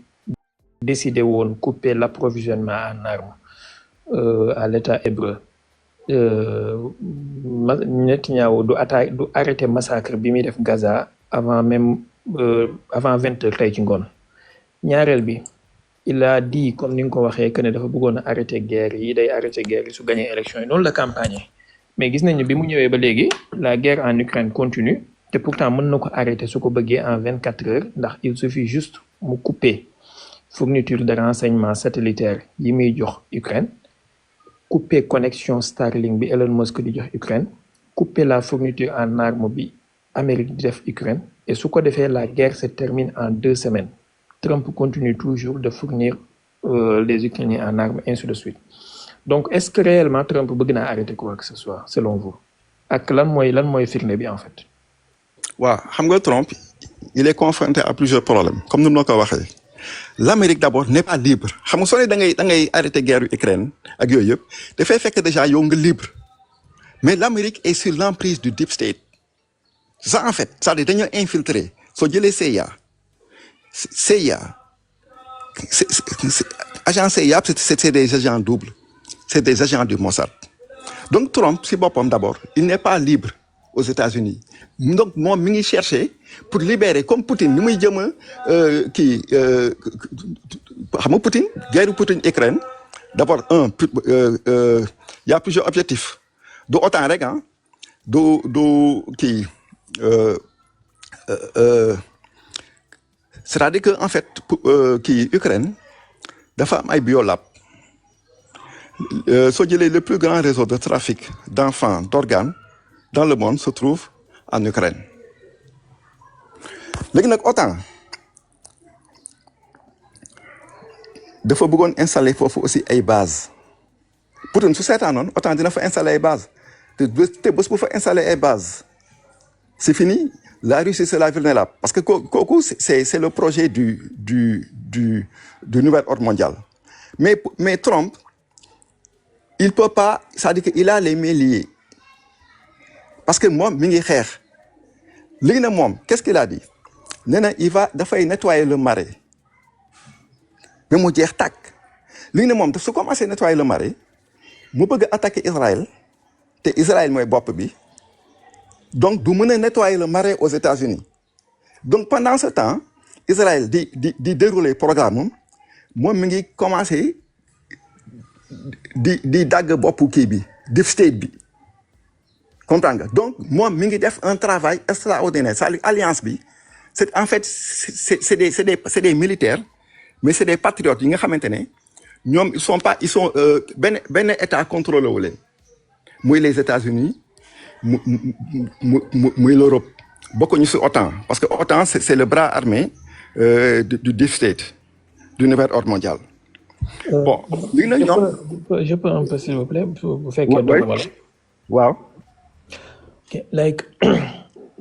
décidé woon couper l'approvisionnement en armes à l'État hébreu Netanyahu du arrêter massacre bi muy def Gaza avant même avant 20h tey ci ngoon ñaareel bi il a dit comme ni nga ko waxee que ne dafa bëggoon a arrêter guerre yi day arrêter guerre yi su gagné élection yi noonu la campagne mais gis nañu bi mu ñëwee ba léegi la guerre en Ukraine continue te pourtant mën na ko arrêter su ko bëggee en 24 heures ndax il suffit juste mu couper fourniture de renseignement satellitaire yi muy jox Ukraine couper connexion Starlink bi Elon Musk di jox Ukraine couper la fourniture en armes bi Amérique di def Ukraine et su ko defee la guerre se termine en 2 semaines Trump continue toujours de fournir les Ukrainiens en armes ainsi de suite donc est-ce que réellement Trump bëgg naa arrêter quoi que ce soit selon vous ak lan mooy firnde bi en fait. waaw xam nga Trump il est confronté à plusieurs problèmes comme ni ma ko waxee l'Amérique d'abord n'est pas libre xam nga soo ne da ngay arrêter guerre Ukraine ak yooyu yëpp dafay fekk déjà yow nga libre mais l'Amérique est sur l'emprise du deep state ça en fait c'est-à-dire dañoo infiltrer soo jëlee CIA agent CIA c'est des agents doubles c'est des agents du Mossad donc Trump si boppam d'abord il n'est pas libre aux États-Unis donc moom mi ngi chercher pour libérer comme Poutine ni muy jëm a xam nga Poutine guerre Poutine Ukraine d'abord y a plusieurs objectifs du OTAN rek ah du c'est-à-dire que en fait Ukraine dafa am ay biolab soo jëlee le plus grand réseau de trafic d'enfants d'organes dans le monde se trouve en Ukraine léegi nag OTAN dafa bëggoon installer foofu aussi ay bases Poutine su seetaanoon OTAN dina fa installer ay bases te bés bu fa installer ay bases c'est fini la Russie c'est la vulnérable parce que kooku c'est le projet du nouvel ordre mondial mais Trump il peut pas c'est-à-dire que il a les mains liées parce que moom mi ngi xeex léegi nag moom qu'est-ce qu'il a dit nee na dafay nettoyer le marais mais mu jeex tàkk léegi nag moom daf su commencé nettoyer le marais mu bëgg attaquer Israël te Israël mooy bopp bi donc du mën a nettoyer le marais aux États-Unis donc pendant ce temps Israël di dérouler programme moom mi ngi commencé di dagg boppu kii bi deep state bi comprends nga donc moom mi ngi def un travail extraordinaire c'est-à-dire alliance bi c'est en fait c'est des militaires mais c'est des patriotes yi nga xamante ne ñoom ils sont benn état contrôlé wu leen muy les États-Unis muy l'Europe bokkuñu ci OTAN parce que OTAN c'est le bras armé du deep state du nouvel ordre mondial. Bon léegi nag ñoom je peux un peu s'il vous plaît bu fekkee doon wala waaw. Okay. Like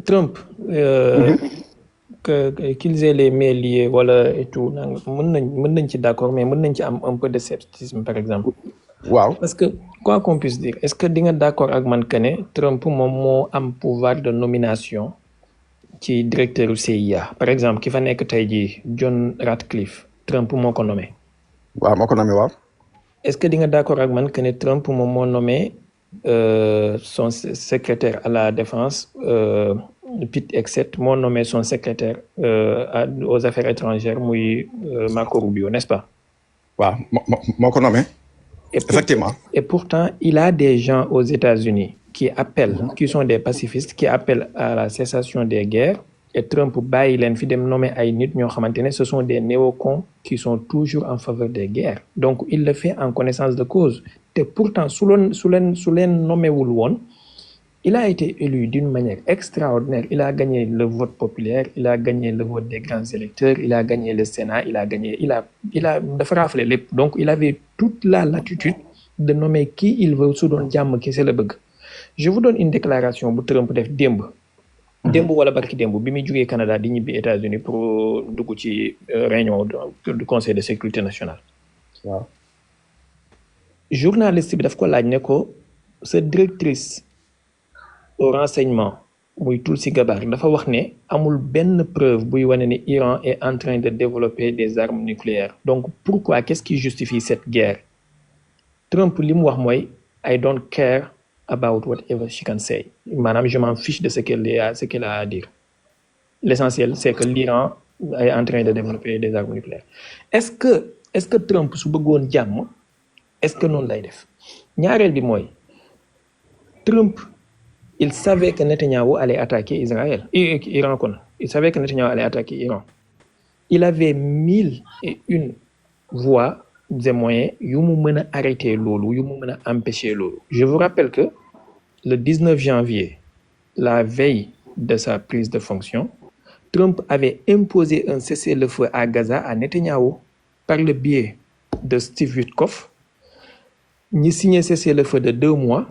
Trump qu'ils aient les mains liées wala et tout mën nañ ci d'accord mais mën nañ ci am un peu de scepticisme par exemple. waaw parce que quoi qu'on puisse dire est-ce que di nga d'accord ak man que ne Trump moom moo am pouvoir de nomination ci directeur u CIA par exemple ki fa nekk tey jii John Ratcliffe Trump moo ko nommé. waaw moo ko nommé waaw. est-ce que di nga d'accord ak man que ne Trump moom moo nommé son secrétaire à la défense Pete Hegseth moo nommé son secrétaire aux affaires étrangères muy Marco Rubio n'est-ce pas. waaw moo ko nommé. Effectivement. Et pourtant, il a des gens aux États-Unis qui appellent, qui sont des pacifistes, qui appellent à la cessation des guerres. Et Trump bàyyi leen fi dem nommer ay nit ñoo xamante ne ce sont des néocons qui sont toujours en faveur des guerres. Donc il le fait en connaissance de cause. te pourtant su leen nommé wul woon Il a été élu d'une manière extraordinaire. Il a gagné le vote populaire, il a gagné le vote des grands électeurs, il a gagné le Sénat, il a dafa raflé lépp. Donc il avait toute la latitude de nommer qui il veut su doon jàmm kese la bëgg. Je vous donne une déclaration bu Trump def démb. Démb wala barki démb bi muy jógee Canada di ñibbi États-Unis pour dugg ci réunion du Conseil de sécurité nationale. waaw Journaliste bi daf ko laaj ne ko sa directrice au renseignement muy Tulsi Gabbard dafa wax ne amul benn preuve buy wane ne Iran est en train de développer des armes nucléaires. Donc pourquoi, qu'est-ce qui justifie cette guerre? Trump li mu wax mooy I don't care about whatever she can say. Maanaam je m'en fiche de ce qu'elle a à dire. L'essentiel c'est que l'Iran est en train de développer des armes nucléaires. Est-ce que Trump su bëggoon jàmm est-ce que noonu lay def? Ñaareel bi mooy Trump il savait que Netanyahu allait attaquer Iran. Il savait que Netanyahu allait attaquer Iran. Il avait 1001 voies et moyens yu mu mën a arrêter loolu, yu mu mën a empêcher loolu. Je vous rappelle que le 19 janvier, la veille de sa prise de fonction, Trump avait imposé un cessez-le-feu à Gaza à Netanyahu par le biais de Steve Witkoff. Ñi signé cessez-le-feu de 2 mois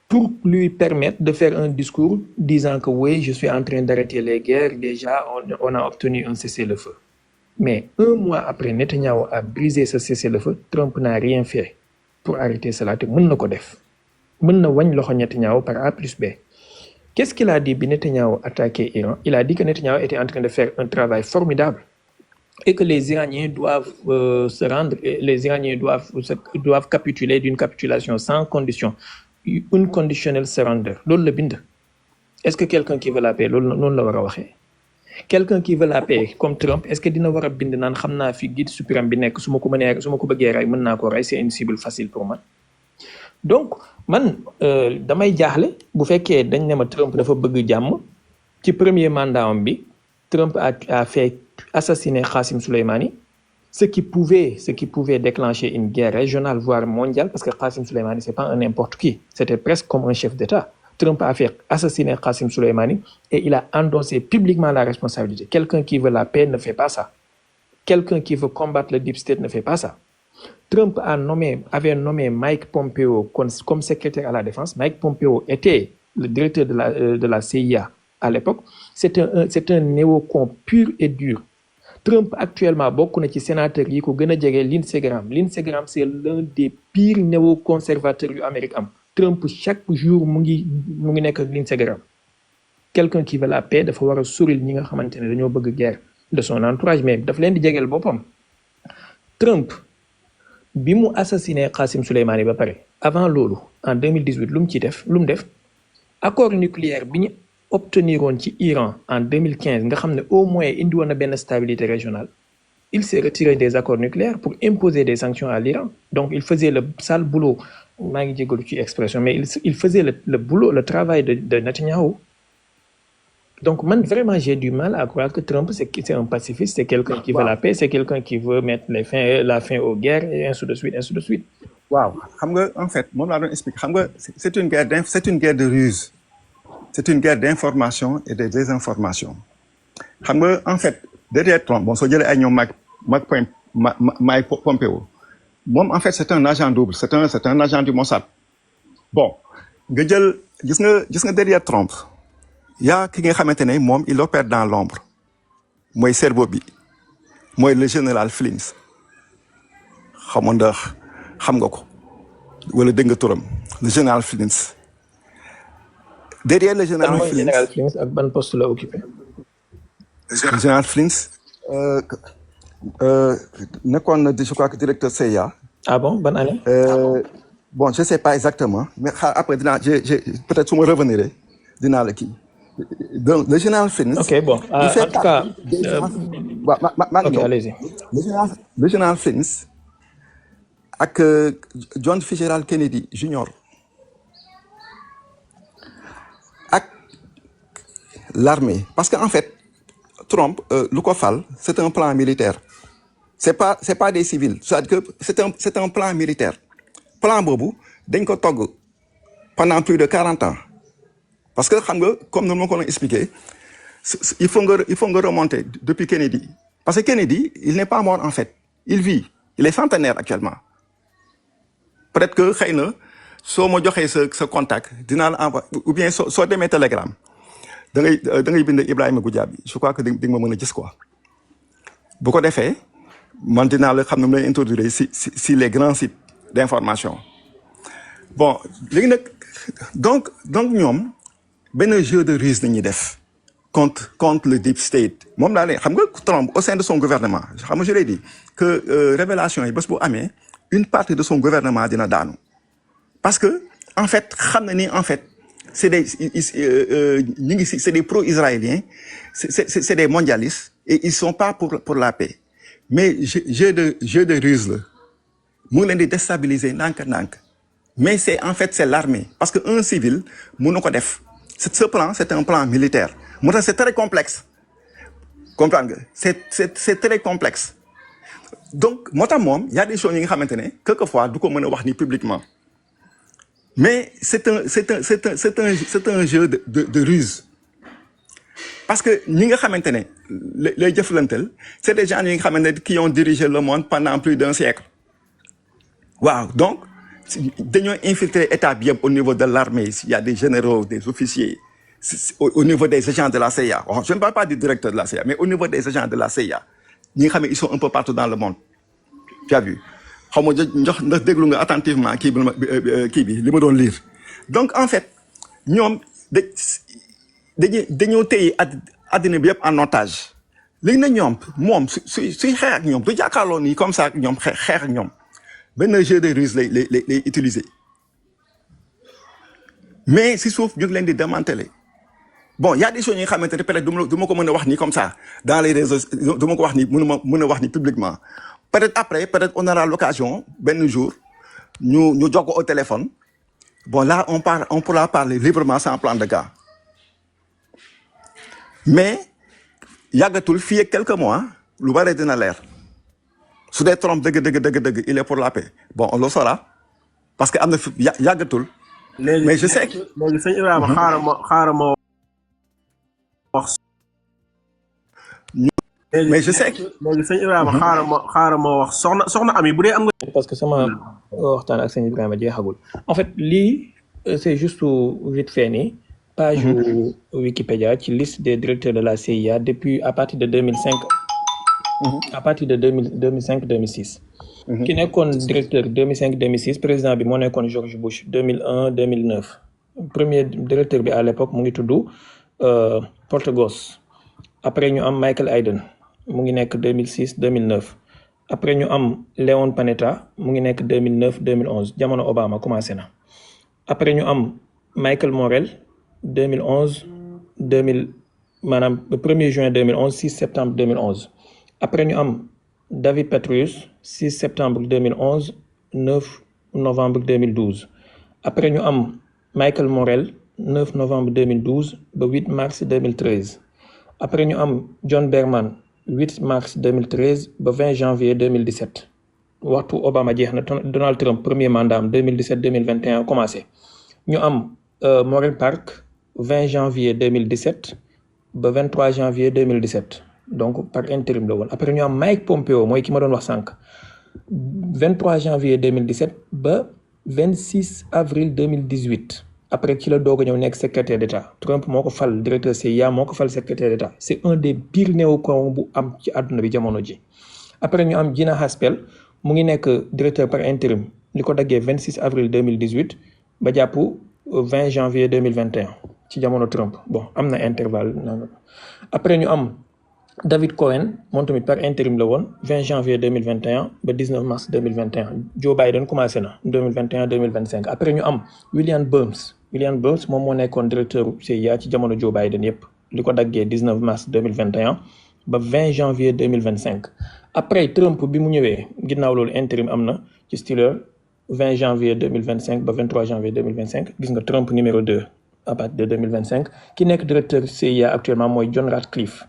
pour lui permettre de faire un discours disant que oui, je suis en train d'arrêter les guerres, déjà on a obtenu un cessez-le-feu. Mais 1 mois après, Netanyahu a brisé ce cessez-le-feu, Trump n'a rien fait pour arrêter cela. Te mën na ko def. Mën na wàññi loxo Netanyahu par A plus B. Qu'est-ce qu'il a dit bi Netanyahu attaqué Iran? Il a dit que Netanyahu était en train de faire un travail formidable et que les Iraniens doivent se rendre, les Iraniens doivent capituler d'une capitulation sans condition. Une conditionnel surrender. Loolu la bind. Est-ce que quelqu'un qui veut la paix loolu noonu la war a waxee? Quelqu'un qui veut la paix comme Trump est-ce que dina war a bind naan xam naa fi guide suprême bi nekk su ma ko bëggee rey mën naa ko rey, c'est une cible facile pour man. Donc man damay jaaxle bu fekkee dañ ne ma Trump dafa bëgg jàmm ci premier mandat am bi Trump a fait assassiner Qasem Soleimani, ce qui pouvait déclencher une guerre régionale voire mondiale, parce que Qasem Soleimani c'est pas un n'importe qui, c'était presque comme un chef d'État. Trump a fait assassiner Qasem Soleimani et il a endossé publiquement la responsabilité. Quelqu'un qui veut la paix ne fait pas ça. Quelqu'un qui veut combattre le deep state ne fait pas ça. Trump avait nommé Mike Pompeo comme secrétaire à la défense. Mike Pompeo était le directeur de la CIA à l'époque. C'est un néocon pur et dur. Trump actuellement bokk na ci sénateur yi ko gën a jege Lindsey Graham. Lindsey Graham c'est l'un des pires néoconservateurs yu Amérique am. Trump chaque jour mu ngi nekk ak Lindsey Graham. Quelqu'un qui veut la paix dafa war a soril ñi nga xamante ne dañoo bëgg guerre de son entourage, mais daf leen di jegeel boppam. Trump bi mu assassiné Qasem Soleimani ba pare avant loolu en 2018 lu mu def accord nucléaire bi ñu obteniroon ci Iran en 2015 nga xam ne au moins indi woon na benn stabilité régionale. Il s'est retiré des accords nucléaires pour imposer des sanctions à l'Iran. Donc il faisait le sale boulot, maa ngi jégalu ci expression, mais il faisait le boulot, le travail de Netanyahu. Donc man vraiment j'ai du mal à croire que Trump c'est un pacifiste, c'est quelqu'un qui veut la paix, c'est quelqu'un qui veut mettre la fin aux guerres et ainsi de suite. Waaw, xam nga en fait moom laa doon expliquer, xam nga c'est une guerre de ruse. C'est une guerre d'information et de désinformation. Xam nga en fait derrière Trump, bon soo jëlee ay ñoom Mike Pompeo, moom en fait c'est un agent double, c'est un agent du Mossad. Bon, nga jël gis nga derrière Trump, yaa ki nga xamante ne moom il opère dans l'ombre, mooy cerveau bi, mooy le général Flynn. Xam nga ko wala dégg nga turam, le général Flynn. Derrière le général Flynn, ak ban poste la occupé? Le général Flynn nekkoon na je crois que directeur CIA. Ah bon, ban année? Bon, je sais pas exactement, mais après peut-être su ma revenir dinaa la kii. Donc le général Flynn. Ok, bon. En tout cas, ok, allez-y. Le général Flynn ak John Fitzgerald Kennedy Jr. ak l'armée, parce que en fait Trump lu ko fal c'est un plan militaire. C'est pas des civils, c'est-à-dire que c'est un plan militaire. Plan boobu dañ ko togg pendant plus de 40 ans parce que xam nga comme nous l'avons expliqué il faut remonter depuis Kennedy parce que Kennedy il n'est pas mort en fait il vit il est centenaire actuellement peut-être que xëy na soo ma joxee sa contact dinaa la envoyer ou bien soo demee Telegram da ngay bind Ibrahima Goudiaby je crois que di nga ma mën a gis quoi bu ko defee man dinaa la xam ne mu lay introduire si les grands sites d'information bon léegi nag donc ñoom benn jeu de ruse la ñuy def contre le deep state moom laa ne xam nga Trump au sein de son gouvernement xam nga je l'ai dit que révélation yi bés bu amee une partie de son gouvernement dina daanu parce que en fait xam na ni en fait c'est des c'est des pro-israéliens c'est des mondialistes et ils sont pas pour la paix mais jeu de ruse la mu ngi leen di déstabiliser ndànk mais c'est l'armée parce que un civil mënu ko def ce plan c'est un plan militaire moo tax c'est très complexe comprendre nga c'est très complexe donc moo tax moom y a des choses yi nga xamante ne quelquefois du ko mën a wax ni publiquement mais c'est un jeu de ruse parce que ñi nga xamante ne lay jëflantel c'est des gens yi nga xamante ne qui ont dirigé le monde pendant plus d'un siècle waaw donc dañoo infiltrer état bi yëpp au niveau de l'armée il y a des généraux des officiers au niveau des agents de la CIA je ne parle pas du directeur de la CIA mais au niveau des agents de la CIA ñi nga xam ne ils sont un peu partout dans le monde tu as vu xaw ma jox ndax déglu nga attentivement kii bi li ma doon lire donc en fait ñoom dañoo téye addina bi yëpp en otage léegi nag ñoom moom suy xeex ak ñoom du jàkkaarloo nii comme ça ak ñoom xeex ak ñoom benn jeu de ruse lay utiliser mais si suuf ñu ngi leen di démanteler bon y a des choses yi nga xamante ne peut-être du ma ko mën a wax nii comme ça dans les réseaux du ma ko wax nii mën a wax nii publiquement peut-être après on aura l'occasion benn jour ñu jox ko au téléphone bon là on pourra parler librement sans plan de gars mais yàggatul fii ak quelques mois lu bari dina leer su dee Trump dëgg il est pour la paix bon on le saura parce que am na yàggatul. mais je sais que léegi sëñ Ibrahima xaaral ma wax. mais je sais que léegi sëñ Ibrahima xaaral ma wax soxna Ami bu dee am nga. parce que sama waxtaan ak sëñ Ibrahima jeexagul en fait lii c'est juste vite fait nii page Wikipédia ci liste des directeurs de la CIA depuis à partir de 2005. à partir de 2005-2006. ki nekkoon directeur 2005-2006 président bi moo nekkoon George Bush 2001-2009 premier directeur bi à l'époque mu ngi tudd Portegos après ñu am Michael Hayden mu ngi nekk 2006-2009 après ñu am Leon Panetta mu ngi nekk 2009-2011 jamono Obama commencé na après ñu am Michael Morrell 2011-2000 maanaam le 1er juin 2011 6 septembre 2011 après ñu am David Petraeus 6 septembre 2011 9 novembre 2012 après ñu am Michael Morrell 9 novembre 2012 ba 8 mars 2013 après ñu am John Berman 8 mars 2013 ba 20 janvier 2017 waxtu Obama jeex na Donald Trump premier mandat am 2017-2021 commencé ñu am Morrell Park 20 janvier 2017 ba 23 janvier 2017 donc par intérim la woon après ñu am Mike Pompeo mooy ki ma doon wax sànq 23 janvier 2017 ba 26 avril 2018 après ci la doog a ñëw nekk secrétaire d'État Trump moo ko fal directeur CIA moo ko fal secrétaire d'État c'est un des pires néocons bu am ci àdduna bi jamono ji après ñu am Gina Haspel mu ngi nekk directeur par intérim li ko daggee 26 avril 2018 ba jàpp 20 janvier 2021 ci jamono Trump bon am na intervalle après ñu am David Cohen moom tamit par intérim la woon 20 janvier 2021 ba 19 mars 2021 Joe Biden commencé na 2021-2025 après ñu am William Burns moom moo nekkoon directeur CIA ci jamono Joe Biden yépp li ko daggee 19 mars 2021 ba 20 janvier 2025 après Trump bi mu ñëwee ginnaaw loolu intérim am na ci style 20 janvier 2025 ba 23 janvier 2025 gis nga Trump numéro 2 à partir de 2025 ki nekk directeur CIA actuellement mooy John Ratcliffe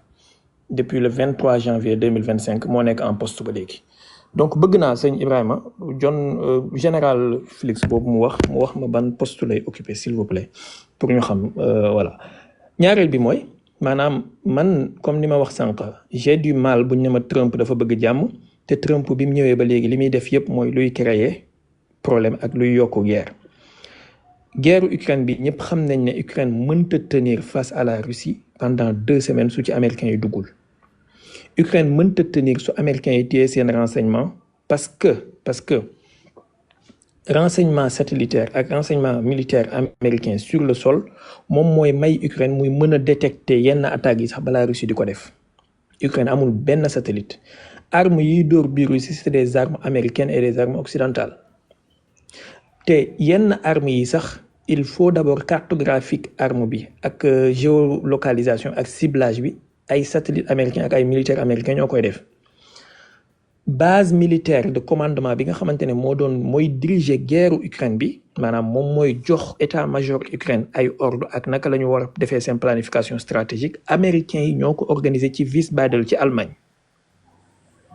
depuis le 23 janvier 2025 moo nekk en poste ba léegi donc bëgg naa sëñ Ibrahima John général Félix boobu mu wax ma ban poste lay occuper s'il vous plaît pour ñu xam voilà ñaareel bi mooy maanaam man comme ni ma wax sànq j'ai du mal buñ ne ma Trump dafa bëgg jàmm te Trump bi mu ñëwee ba léegi li muy def yépp mooy luy créer problème ak luy yokku guerre Ukraine bi ñëpp xam nañ ne Ukraine mënta tenir face à la Russie pendant 2 semaines su ci américains yi duggul Ukraine mënta tenir su américains yi téye seen renseignement parce que renseignement satellitaire ak renseignement militaire américain sur le sol moom mooy may Ukraine muy mën a détecter yenn attaques yi sax balaa Russie di ko def Ukraine amul benn satellite armes yiy dóor biir Russie c'est des armes américaines et des armes occidentales te yenn armes yi sax il faut d'abord cartographique arme bi ak géolocalisation ak ciblage bi ay satellite américain ak ay militaire américain ñoo koy def base militaire de commandement bi nga xamante ne mooy diriger guerre Ukraine bi maanaam moom mooy jox état-major Ukraine ay ordre ak naka la ñu war a defee seen planification stratégique américains yi ñoo ko organiser ci Wiesbaden ci Allemagne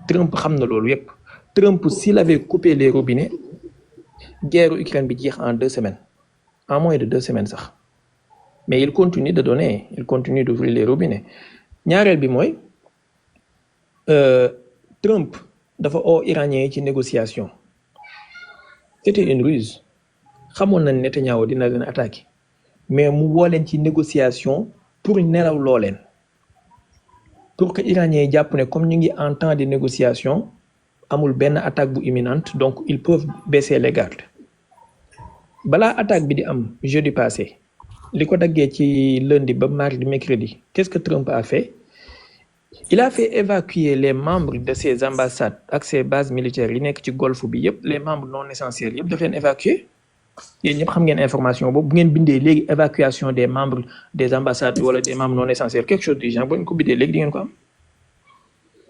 Trump xam na loolu yépp Trump s'il avait coupé les robinets guerre Ukraine bi jeex en 2 semaines en moins de 2 semaines sax mais il continue de donner il continue d'ouvrir les robinets ñaareel bi mooy Trump dafa oo iranien yi ci négociation c'était une ruse xamoon na Netanyahu dina leen attaquer mais mu woo leen ci négociation pour nelaw loo leen pour que iranien yi jàpp ne comme ñu ngi en temps de négociation amul benn attaque bu imminente donc ils peuvent baisser les gardes balaa attaque bi di am jeudi passé li ko daggee ci lundi ba mardi mercredi qu'est-ce que Trump a fait il a fait évacuer les membres de ses ambassades ak ses bases militaires yi nekk ci golfe bi yépp les membres non essentiels yépp daf leen évacuer yéen ñëpp xam ngeen information boobu bu ngeen bindee léegi évacuation des membres des ambassades wala des membres non essentiels quelque chose du genre bu ngeen ko bindee léegi di ngeen ko am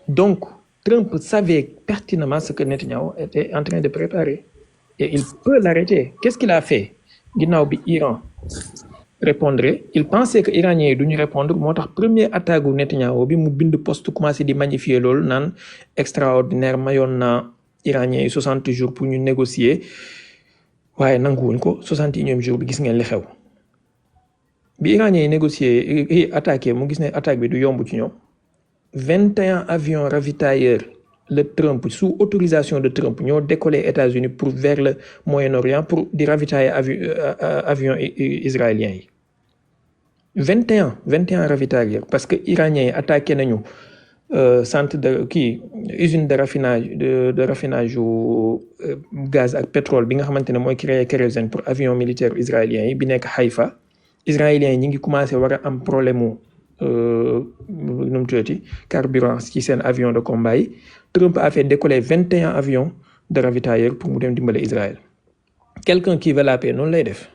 donc Trump savait pertinemment ce que Netanyahu était en train de préparer et il peut l'arrêter. Qu'est-ce qu'il a fait ginnaaw bi Iran répondrait il pensait que iranien yi duñu répondre moo tax première attaque gu Netanyahu bi mu bind poste commencé di magnifier loolu naan extraordinaire mayoon na iranien yi 60 jours pour ñu négocier waaye nanguwuñ ko 61e jour bi gis ngeen li xew bi iranien yi négocier attaqué mu gis ne attaque bi du yomb ci ñoom 21 avions ravitailleurs le Trump sous autorisation de Trump ñoo décollé États-Unis pour vers le Moyen-Orient pour di ravitailler avions israéliens yi 21 ravitailleurs parce que iraniens yi attaqué nañu centre de usine de raffinage gaz ak pétrole bi nga xamante ne mooy créer kérosène pour avions militaires israéliens yi bi nekk Haïfa israéliens yi ñi ngi commencé war a am problème nu mu tuddati carburant ci seen avion de combat yi Trump a fait décoller 21 avions de ravitailleurs pour mu dem dimbale Israël quelqu'un qui veut la paix noonu lay def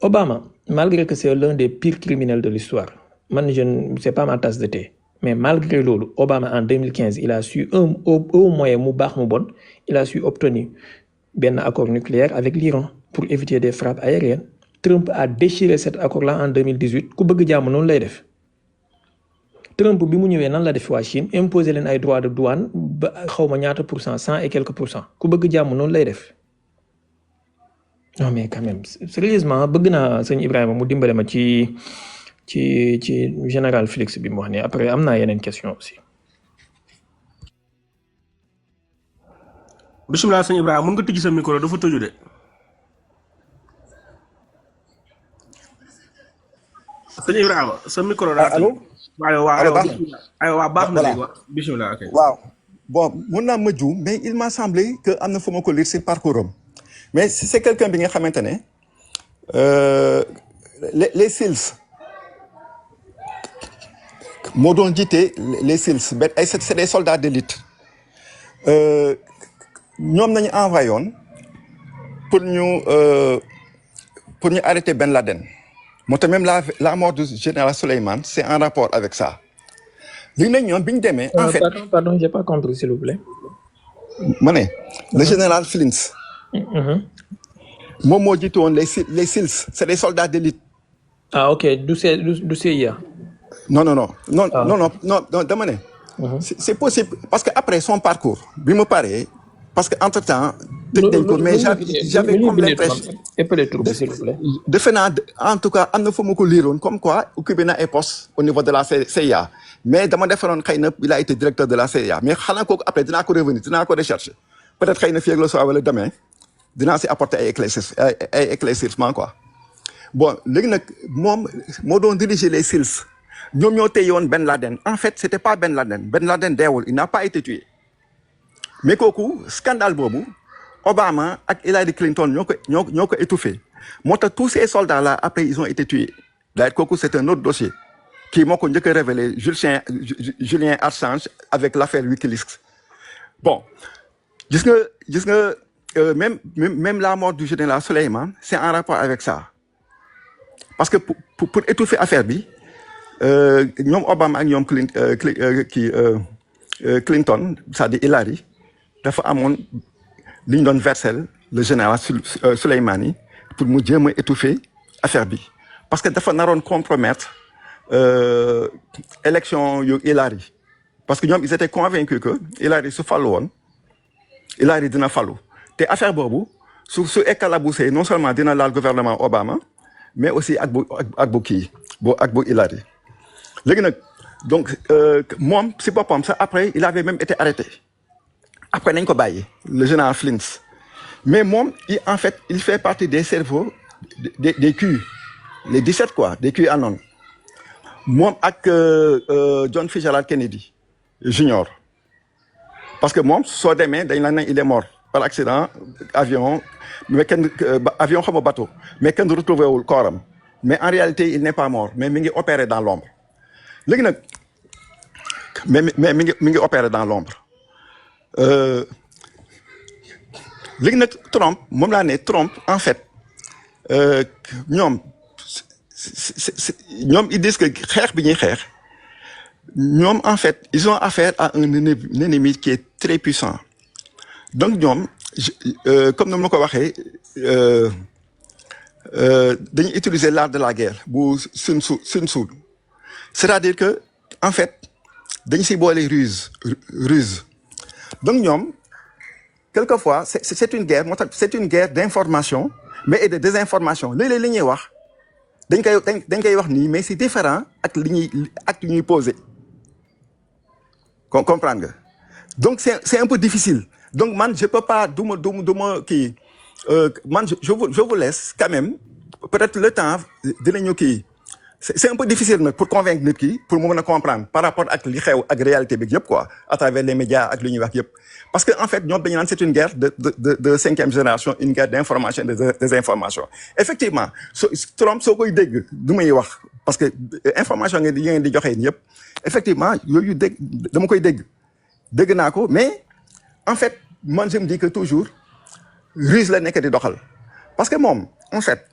Obama malgré que c'est l'un des pires criminels de l'histoire man c'est pas ma tasse de thé mais malgré loolu Obama en 2015 il a su au moyen mu baax mu bon il a su obtenir benn accord nucléaire avec l'Iran pour éviter des frappes aériennes Trump a déchiré cet accord-là en 2018 ku bëgg jàmm noonu lay def Trump bi mu ñëwee nan la def waa Chine imposer leen ay droits de douane ba xawma ñaata %, 100 et quelques %. ku bëgg jàmm noonu lay def non mais quand même sérieusement bëgg naa sëñ Ibrahima mu dimbale ma ci général Félix bi mu wax ne après am naa yeneen question aussi. bisimilah sëñ Ibrahima mën nga tijji sa micro dafa tëju de. sëñ Ibrahima sa micro daa allo waaw baax na léegi bisimilah ok. waaw bon mun naa ma juum mais il m'a semblé que am na fu ma ko lire si parcours am mais c'est quelqu'un bi nga xamante ne les SEALs moo doon jiite les SEALs benn ay c'est des soldats d'élite ñoom nañu envoyé woon pour ñu arrêter Ben Laden. Moi, même la mort du général Soleimani, c'est en rapport avec ça. Pardon, j'ai pas compris, s'il vous plaît. Le général Flintz. Moi, les SEALs, c'est des soldats d'élite. Ah, ok, du CIA. Non, demain. C'est possible parce que après son parcours bi mu paree parce que entre temps tëj nañ ko mais j'avais comme l'impression defe naa en tout cas am na fu ma ko liiroon comme quoi occupé na ay postes au niveau de la CIA mais dama defaroon xëy na il a été directeur de la CIA mais xanaa kooku après dinaa ko revenir dinaa ko rechercher peut-être xëy na fii ak le soir wala demain dinaa si apporter ay éclaircissement quoi. Bon léegi nag moom moo doon diriger les SEALs ñoom ñoo téyewoon Ben Laden en fait c'était pas Ben Laden deewul il n'a pas été tué mais kooku scandale boobu Obama ak Hillary Clinton ñoo ko étouffé moo tax tous ces soldats là après ils ont été tués d'ailleurs kooku c'est un autre dossier kii moo ko njëkk a révélé Julien Assange avec l'affaire Wikileaks. Bon gis nga même la mort du général Soleimani c'est en rapport avec ça parce que pour étouffer affaire bi ñoom Obama ak ñoom Clinton c'est-à-dire Hillary dafa amoon li ñu doon versel le général Soleimani pour mu jéem a étouffer affaire bi parce que dafa naroon compromettre élection yu Hillary parce que ñoom ils étaient convaincus que Hillary su fallu woon Hillary dina fallu te affaire boobu su éclaboussé non seulement dina laal gouvernement Obama mais aussi ak bu Hillary léegi nag donc moom si boppam sax après il avait même été arrêté après nañ ko bàyyi le général Flynn mais moom en fait il fait partie des cerveaux des Q les 17 quoi des QAnon moom ak John Fitzgerald Kennedy Junior parce que moom soo demee dañ la ne il est mort par accident avion mais avion xam nga bateau mais kenn retrouvé wul kooram mais en réalité il n'est pas mort mais mi ngi opéré dans l'ombre léegi nag mais mi ngi opéré dans l'ombre léegi nag Trump moom laa ne Trump en fait ñoom ils disent que xeex bi ñuy xeex ñoom en fait ils ont affaire à un ennemi qui est très puissant donc ñoom comme ni ma ko waxee dañuy utiliser l'art de la guerre bu Sun Tzu c'est-à-dire que en fait dañ si boole ruse donc ñoom quelquefois c'est une guerre moo tax c'est une guerre d'information mais et de désinformation léeg-léeg li ñuy wax dañ koy wax nii mais c'est différent ak li ñuy poser comprendre nga donc c'est un peu difficile donc man je peux pas du ma kii man je vous laisse quand même peut-être le temps dinañu kii c'est un peu difficile nag pour convaincre nit ki pour mu mën a comprendre par rapport ak li xew ak réalité bi yëpp quoi à travers les médias ak li ñuy wax yëpp parce que en fait ñoom dañu naan c'est une guerre de cinquième génération une guerre d'information de désinformation effectivement Trump soo koy dégg du may wax parce que information ngeen di joxe yëpp effectivement yooyu dama koy dégg naa ko mais en fait man je me dis que toujours ruse la nekk di doxal parce que moom en fait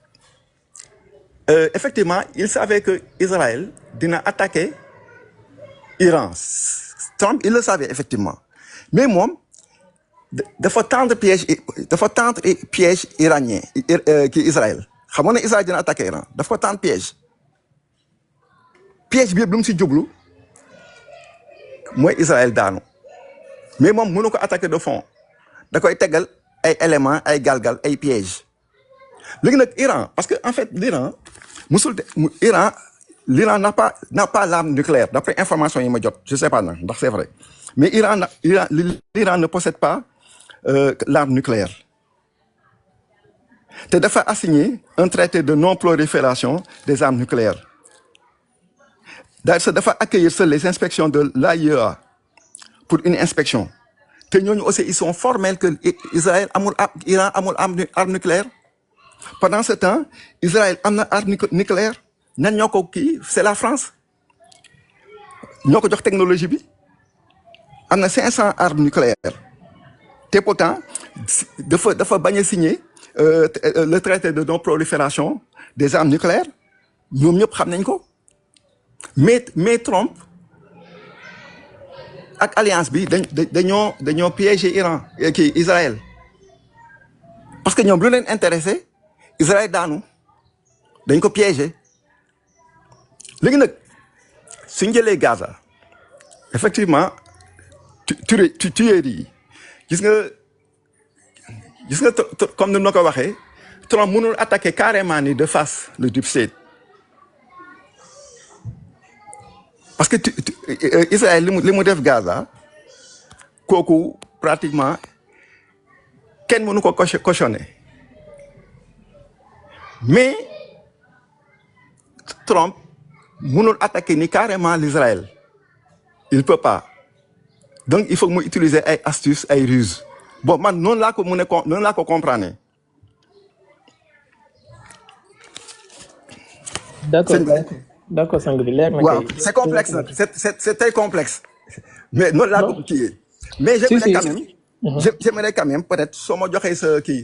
effectivement il savait que Israël dina attaquer Iran Trump il le savait effectivement mais moom dafa tendre piège iranien ki Israël xam nga ne Israël dina attaquer Iran dafa ko tendre piège bi yëpp lu mu si jublu mooy Israël daanu mais moom mënu ko attaquer de fond da koy tegal ay éléments ay galgal ay pièges léegi nag Iran parce que en fait l'Iran n'a pas l'arme nucléaire d'après information yi ma jot je sais pas nag ndax c'est vrai mais l'Iran ne possède pas l'arme nucléaire te dafa assigner un traité de non-prolifération des armes nucléaires d'ailleurs dafa accueillir seules les inspections de l'AIEA pour une inspection te ñooñu aussi ils sont formels que Iran amul arme nucléaire pendant ce temps Israël am na arme nucléaire ñan ñoo ko kii c'est la France ñoo ko jox technologie bi am na 500 armes nucléaires te pourtant dafa bañ a signer le traité de non-prolifération des armes nucléaires ñoom ñëpp xam nañ ko mais Trump ak alliance bi dañoo piéger Israël parce que ñoom lu leen intéressé Israël daanu dañ ko piéger léegi nag suñ jëlee Gaza effectivement tuerie gis nga comme ni ma ko waxee Trump mënul attaquer carrément ni de face le deep state parce que Israël li mu def Gaza kooku pratiquement kenn mënu ko cautionner mais Trump mënul attaquer ni carrément l'Israël il peut pas donc il faut mu utiliser ay astuces ay ruses bon man noonu laa ko mën a noonu laa ko comprendre. d'accord sang bi leer na. waaw c'est complexe nag c'est très complexe mais noonu laa ko kii mais j'aimerais quand même peut-être soo ma joxee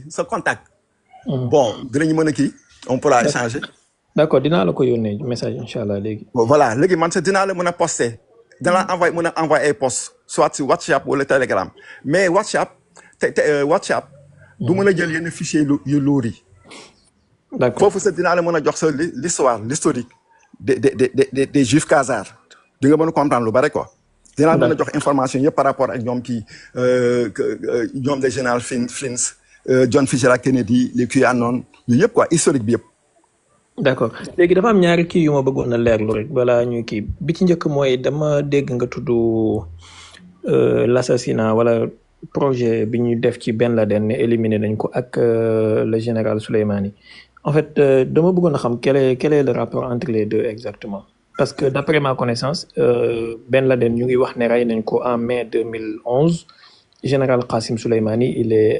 sa contact. bon dinañu mën a kii on pourra échanger. d'accord dinaa la ko yónnee message incha allah léegi. bon voilà léegi man dinaa la mën a poster. danaa envoyer ay post soit si WhatsApp wala Telegram mais WhatsApp WhatsApp du mën a jël yenn fichier yu lourd yi. d'accord foofu sax dinaa la mën a jox sa l'historique des juifs khazars di nga mën a comprendre lu bare quoi. dinaa mën a jox information yëpp par rapport ak ñoom ñoom des général Flins John Fitzgerald Kennedy les QAnon yu yëpp quoi historique bi yëpp. d'accord léegi dafa am ñaari kii yu ma bëggoon a leerlu rek balaa ñuy kii bi ci njëkk mooy dama dégg nga tudd l'assassinat wala projet bi ñu def ci Ben Laden ne éliminé nañ ko ak le général Soleimani en fait dama bëggoon a xam quel est le rapport entre les deux exactement parce que d'après ma connaissance Ben Laden ñu ngi wax ne rey nañ ko en mai 2011 général Qassim Soleimani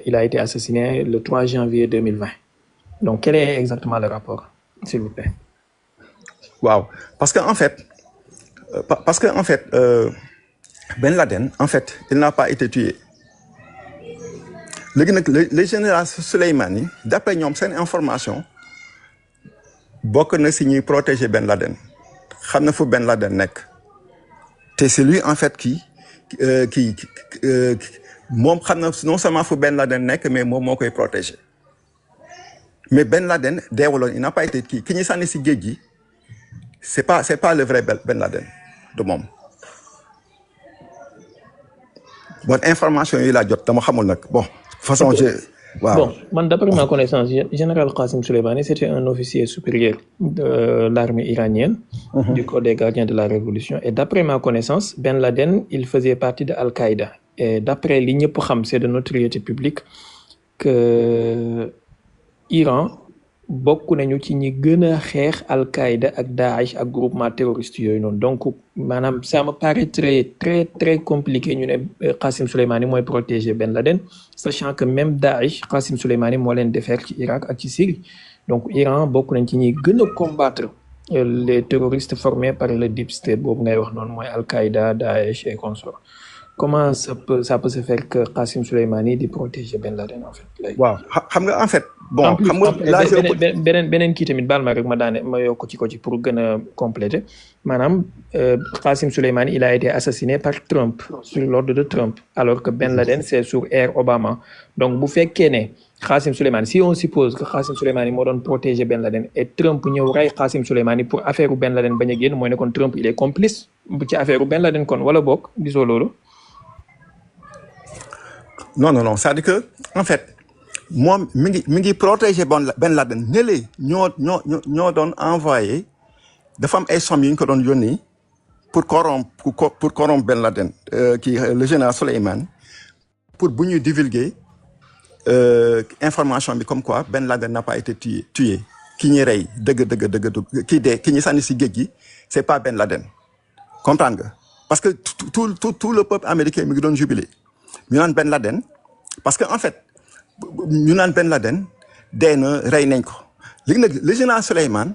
il a été assassiné le 3 janvier 2020 donc quel est exactement le rapport s'il vous plaît. waaw parce que en fait Ben Laden en fait il n'a pas été tué léegi nag le général Soleimani d'après ñoom seen information bokk na si ñuy protéger Ben Laden xam na fu Ben Laden nekk te c'est lui en fait qui moom xam na non seulement fu Ben Laden nekk mais moom moo koy protéger. mais Ben Laden deewuloon il n'a pas été ki ñu sànni si géej gi c'est pas le vrai Ben Laden de moom bon information yi laa jot dama xamul nag bon façon waaw. bon man d'après ma connaissance général Qassim Soleimani c'était un officier supérieur de l'armée iranienne du corps des gardiens de la révolution et d'après ma connaissance Ben Laden il faisait partie de Al-Qaïda et d'après li ñëpp xam c'est de notoriété publique que Iran bokk nañu ci ñi gën a xeex Al-Qaïda ak Daesh ak groupement terroriste yooyu noonu donc maanaam ça me paraît très compliqué ñu ne Qassim Soleimani mooy protéger Ben Laden sachant que même Daesh Qassim Soleimani moo leen defeer ci Irak ak ci Syrie donc Iran bokk nañ ci ñi gën a combattre les terroristes formés par le deep state boobu ngay wax noonu mooy Al-Qaïda Daesh et consorts. Comment ça peut se faire que Qassim Soleimani di protéger Ben Laden en fait. waaw xam nga en fait. bon xam nga beneen kii tamit baal ma rek ma yokk ci ko ci pour gën a compléter maanaam Qassim Soleimani il a été assassiné par Trump sur l'ordre de Trump alors que Ben Laden c'est sur ère Obama donc bu fekkee ne Qassim Soleimani si on suppose que Qassim Soleimani moo doon protéger Ben Laden et Trump ñëw rey Qassim Soleimani pour affaire u Ben Laden bañ a génn mooy ne kon Trump il est complice ci affaire u Ben Laden kon wala bokk gisoo loolu. non c'est-à-dire que en fait moom mi ngi protéger Ben Laden ñële ñoo doon envoyé dafa am ay sommes yu ñu ko doon yónni pour corrompre Ben Laden le général Soleimani pour bu ñuy divulguer information bi comme quoi Ben Laden n'a pas été tué ki ñuy rey dëgg ki ñuy sànni si géej gi c'est pas Ben Laden comprendre nga parce que tout le peuple américain mi ngi doon jubilé ñu naan Ben Laden parce que en fait ñu naan Ben Laden dee na rey nañ ko léegi nag le général Soleimani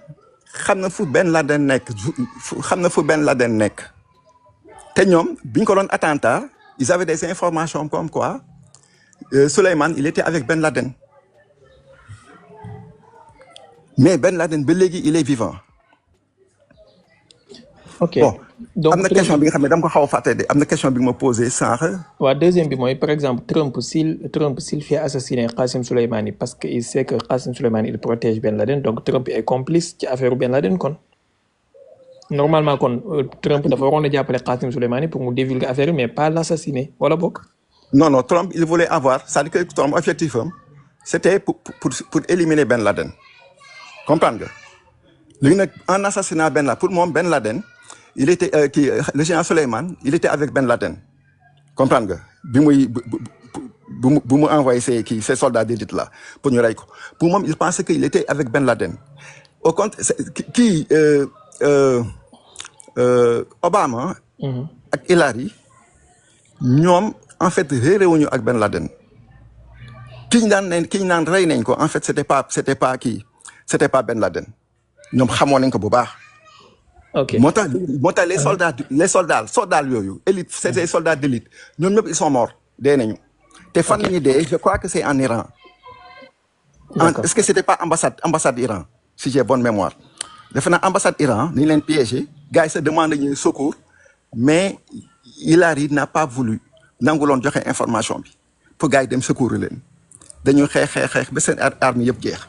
xam na fu Ben Laden nekk te ñoom bi ñu ko doon attentat ils avaient des informations comme quoi Soleimani il était avec Ben Laden mais Ben Laden ba léegi il est vivant. ok bon donc am na question bi nga xam ne dama ko xaw a fàtte de am na question bi nga ma posé sànq. waaw deuxième bi mooy par exemple Trump s'il fait assassiner Qassim Soleimani parce que il sait que Qassim Soleimani il protège Ben Laden donc Trump est complice ci affaire Ben Laden kon. normalement kon Trump dafa waroon a jàppale Qasem Soleimani pour mu divulguer affaire mais pas l'assassiner wala bokk. Non, non, Trump, il voulait avoir, c'est-à-dire que Trump, objectif, c'était pour éliminer Ben Laden. Comprendre nga un assassinat Ben Laden, pour moi, Ben Laden, il était, le général Soleiman, il était avec Ben Laden. Comprendre nga bi mu envoyé ces soldats d'élite là pour ñu rey ko. Pour moi, il pensait qu'il était avec Ben Laden. Au contraire, Obama ak Hillary, ñoom en fait réerewuñu ak Ben Laden. Ki ñu naan rey nañ ko en fait c'était pas Ben Laden. ñoom xamoon nañ ko bu baax. ok moo tax les soldats yooyu élite c'est des soldats d'élite ñoom ñëpp ils sont morts dee nañu. te fan nañu dee je crois que c'est en Iran. Est-ce que c'était pas ambassade Iran si j'ai bonne mémoire. defe naa ambassade Iran ni leen piégé gars yi se demandent ñu secours mais Hillary n'a pas voulu nanguloon joxe information bi pour gars yi dem secourir leen dañuy xeex ba seen armes yëpp jeex.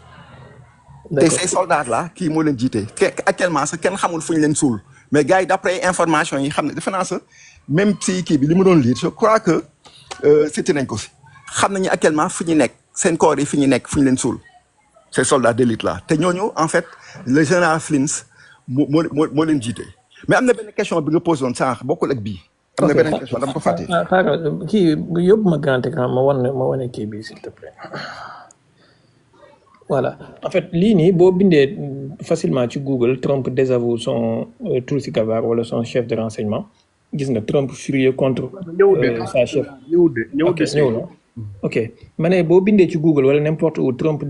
te ces soldats là kii moo leen jiite actuellement sax kenn xamul fu ñu leen suul mais gars yi d'après information yi xam ne defe naa sax même si kii bi li mu doon lire je crois que cité nañ ko si xam nañu actuellement fu ñu nekk seen corps yi fi ñu nekk fu ñu leen suul ces soldats d'élite là te ñooñu en fait le général Flins moo leen jiite. mais am na benn question bi nga posé woon sànq bokkul ak bii. am na benn question dama ko fàtte. kii yóbbu ma grand écran ma wane kii bi s'il te plaît. Voilà en fait lii nii boo bindee facilement ci Google Trump désavoue son Tulsi Gabbard wala son chef de renseignement gis nga Trump furieux contre sa chef. ñëw ok ma ne boo bindee ci Google wala n'importe où Trump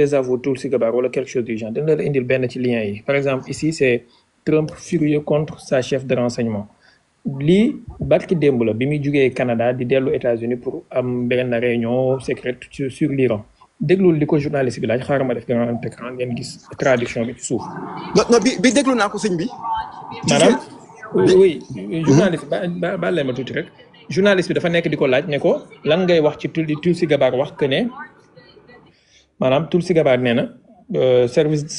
désavoue Tulsi Gabbard wala quelque chose du genre dina la indil benn ci lien yi par exemple ici c'est Trump furieux contre sa chef de renseignement lii barki démb la bi muy jugee Canada di dellu États-Unis pour am benn réunion secrète sur l'Iran déglul li ko journaliste bi laaj xaaral ma def grand écran ngeen gis traduction bi ci suuf. non bi déglu naa ko sëñ bi. maanaam oui journaliste ba leen ma tuuti rek journaliste bi dafa nekk di ko laaj ne ko lan ngay wax ci Tulsi Gabbard wax que ne maanaam Tulsi Gabbard nee na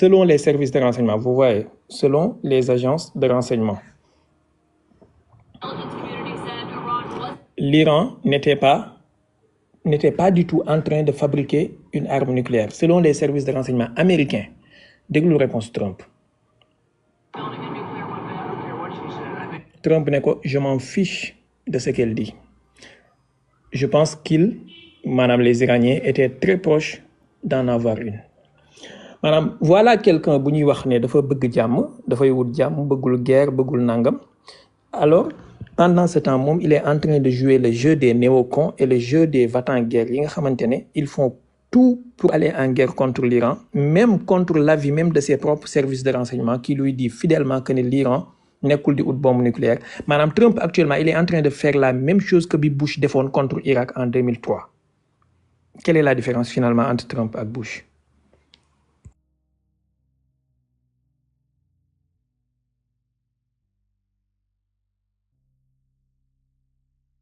selon les services de renseignement vous voyez selon les agences de renseignement l'Iran n'était pas du tout en train de fabriquer une arme nucléaire selon les services de renseignement américains déglu réponse Trump ne ko je m'en fiche de ce qu'elle dit je pense maanaam les Iraniens étaient très proches d'en avoir une maanaam voilà quelqu'un bu ñuy wax ne dafa bëgg jàmm dafay wut jàmm bëggul guerre bëggul nangam alors pendant ce temps moom il est en train de jouer le jeu des néocons et le jeu des va-t-en-guerre yi nga xamante ne ils font tout pour aller en guerre contre l'Iran même contre l'avis même de ses propres services de renseignement qui lui dit fidèlement que ne l'Iran nekkul di ut bombe nucléaire maanaam Trump actuellement il est en train de faire la même chose que bi Bush defoon contre Irak en 2003 quelle est la différence finalement entre Trump ak Bush.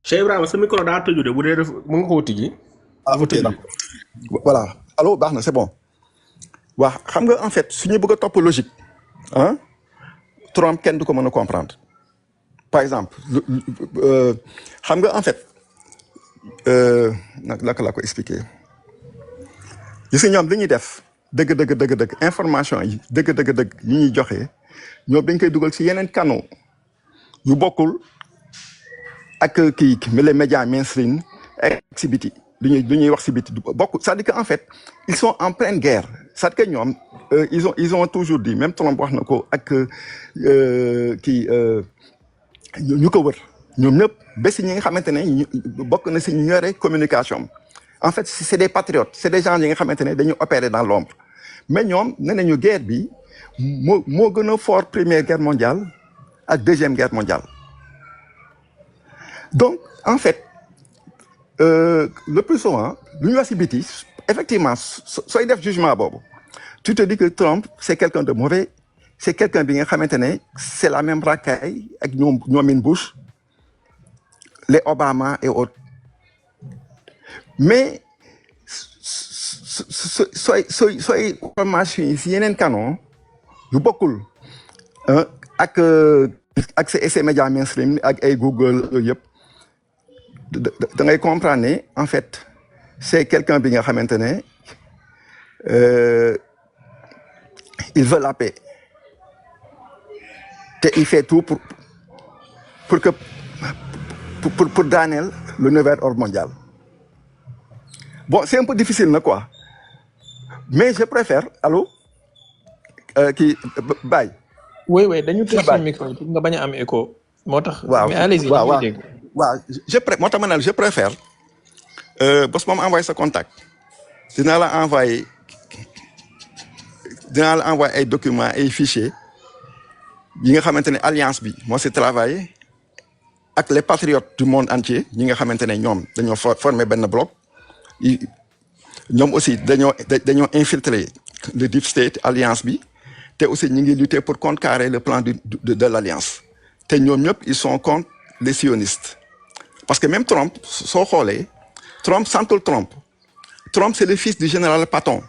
Cheikh Ibrahima sa micro daa tëju de bu dee def mu nga koo tijji. ok voilà allo baax na c'est bon. waa xam nga en fait suñu bëgg a topp logique ah Trump kenn du ko mën a comprendre par exemple xam nga en fait naka laa ko expliquer gis nga ñoom li ñuy def dëgg information yi dëgg yi ñuy joxe ñoom dañ koy dugal ci yeneen canaux yu bokkul ak kii les médias mainstream ak ci biti lu ñuy wax ci biti bokkul c'est-à-dire que en fait ils sont en pleine guerre c'est-à-dire que ñoom ils ont toujours dit même Trump wax na ko ak kii ñu ko wër ñoom ñëpp ba si ñi nga xamante ne bokk na si ñu yore communication en fait c'est des patriotes c'est des gens yi nga xamante ne dañuy opérer dans l'ombre mais ñoom nee nañu guerre bi moo gën a fort première guerre mondiale ak deuxième guerre mondiale donc en fait le plus souvent lu ñu wax si biti effectivement sooy def jugement boobu tu te dis que Trump c'est quelqu'un de mauvais c'est quelqu'un bi nga xamante ne c'est la même racaille ak ñoomin Bush les Obama et autres mais sooy information yi si yeneen canon yu bokkul ak ces médias mainstream ak ay Google yooyu yëpp da ngay comprendre ne en fait c'est quelqu'un bi nga xamante ne il veut la paix te il fait tout pour daaneel le nouvel ordre mondial. Bon, c'est un peu difficile, na quoi. Mais je préfère, allô, Baye. Oui, dañu tëj sa micro nga bañ a am écho. moo tax mais allez-y. waaw je préfère bés moom envoyé sa contact dinaa la envoyé ay documents ay fichiers yi nga xamante ne alliance bi moo si travaillé ak les patriotes du monde entier ñi nga xamante ne ñoom dañoo former benn bloc ñoom aussi dañoo infiltrer le deep state alliance bi te aussi ñi ngi lutter pour contrecarrer le plan de l'alliance te ñoom ñëpp ils sont contre les sionistes parce que même Trump soo xoolee Trump santul Trump c'est le fils du général Patton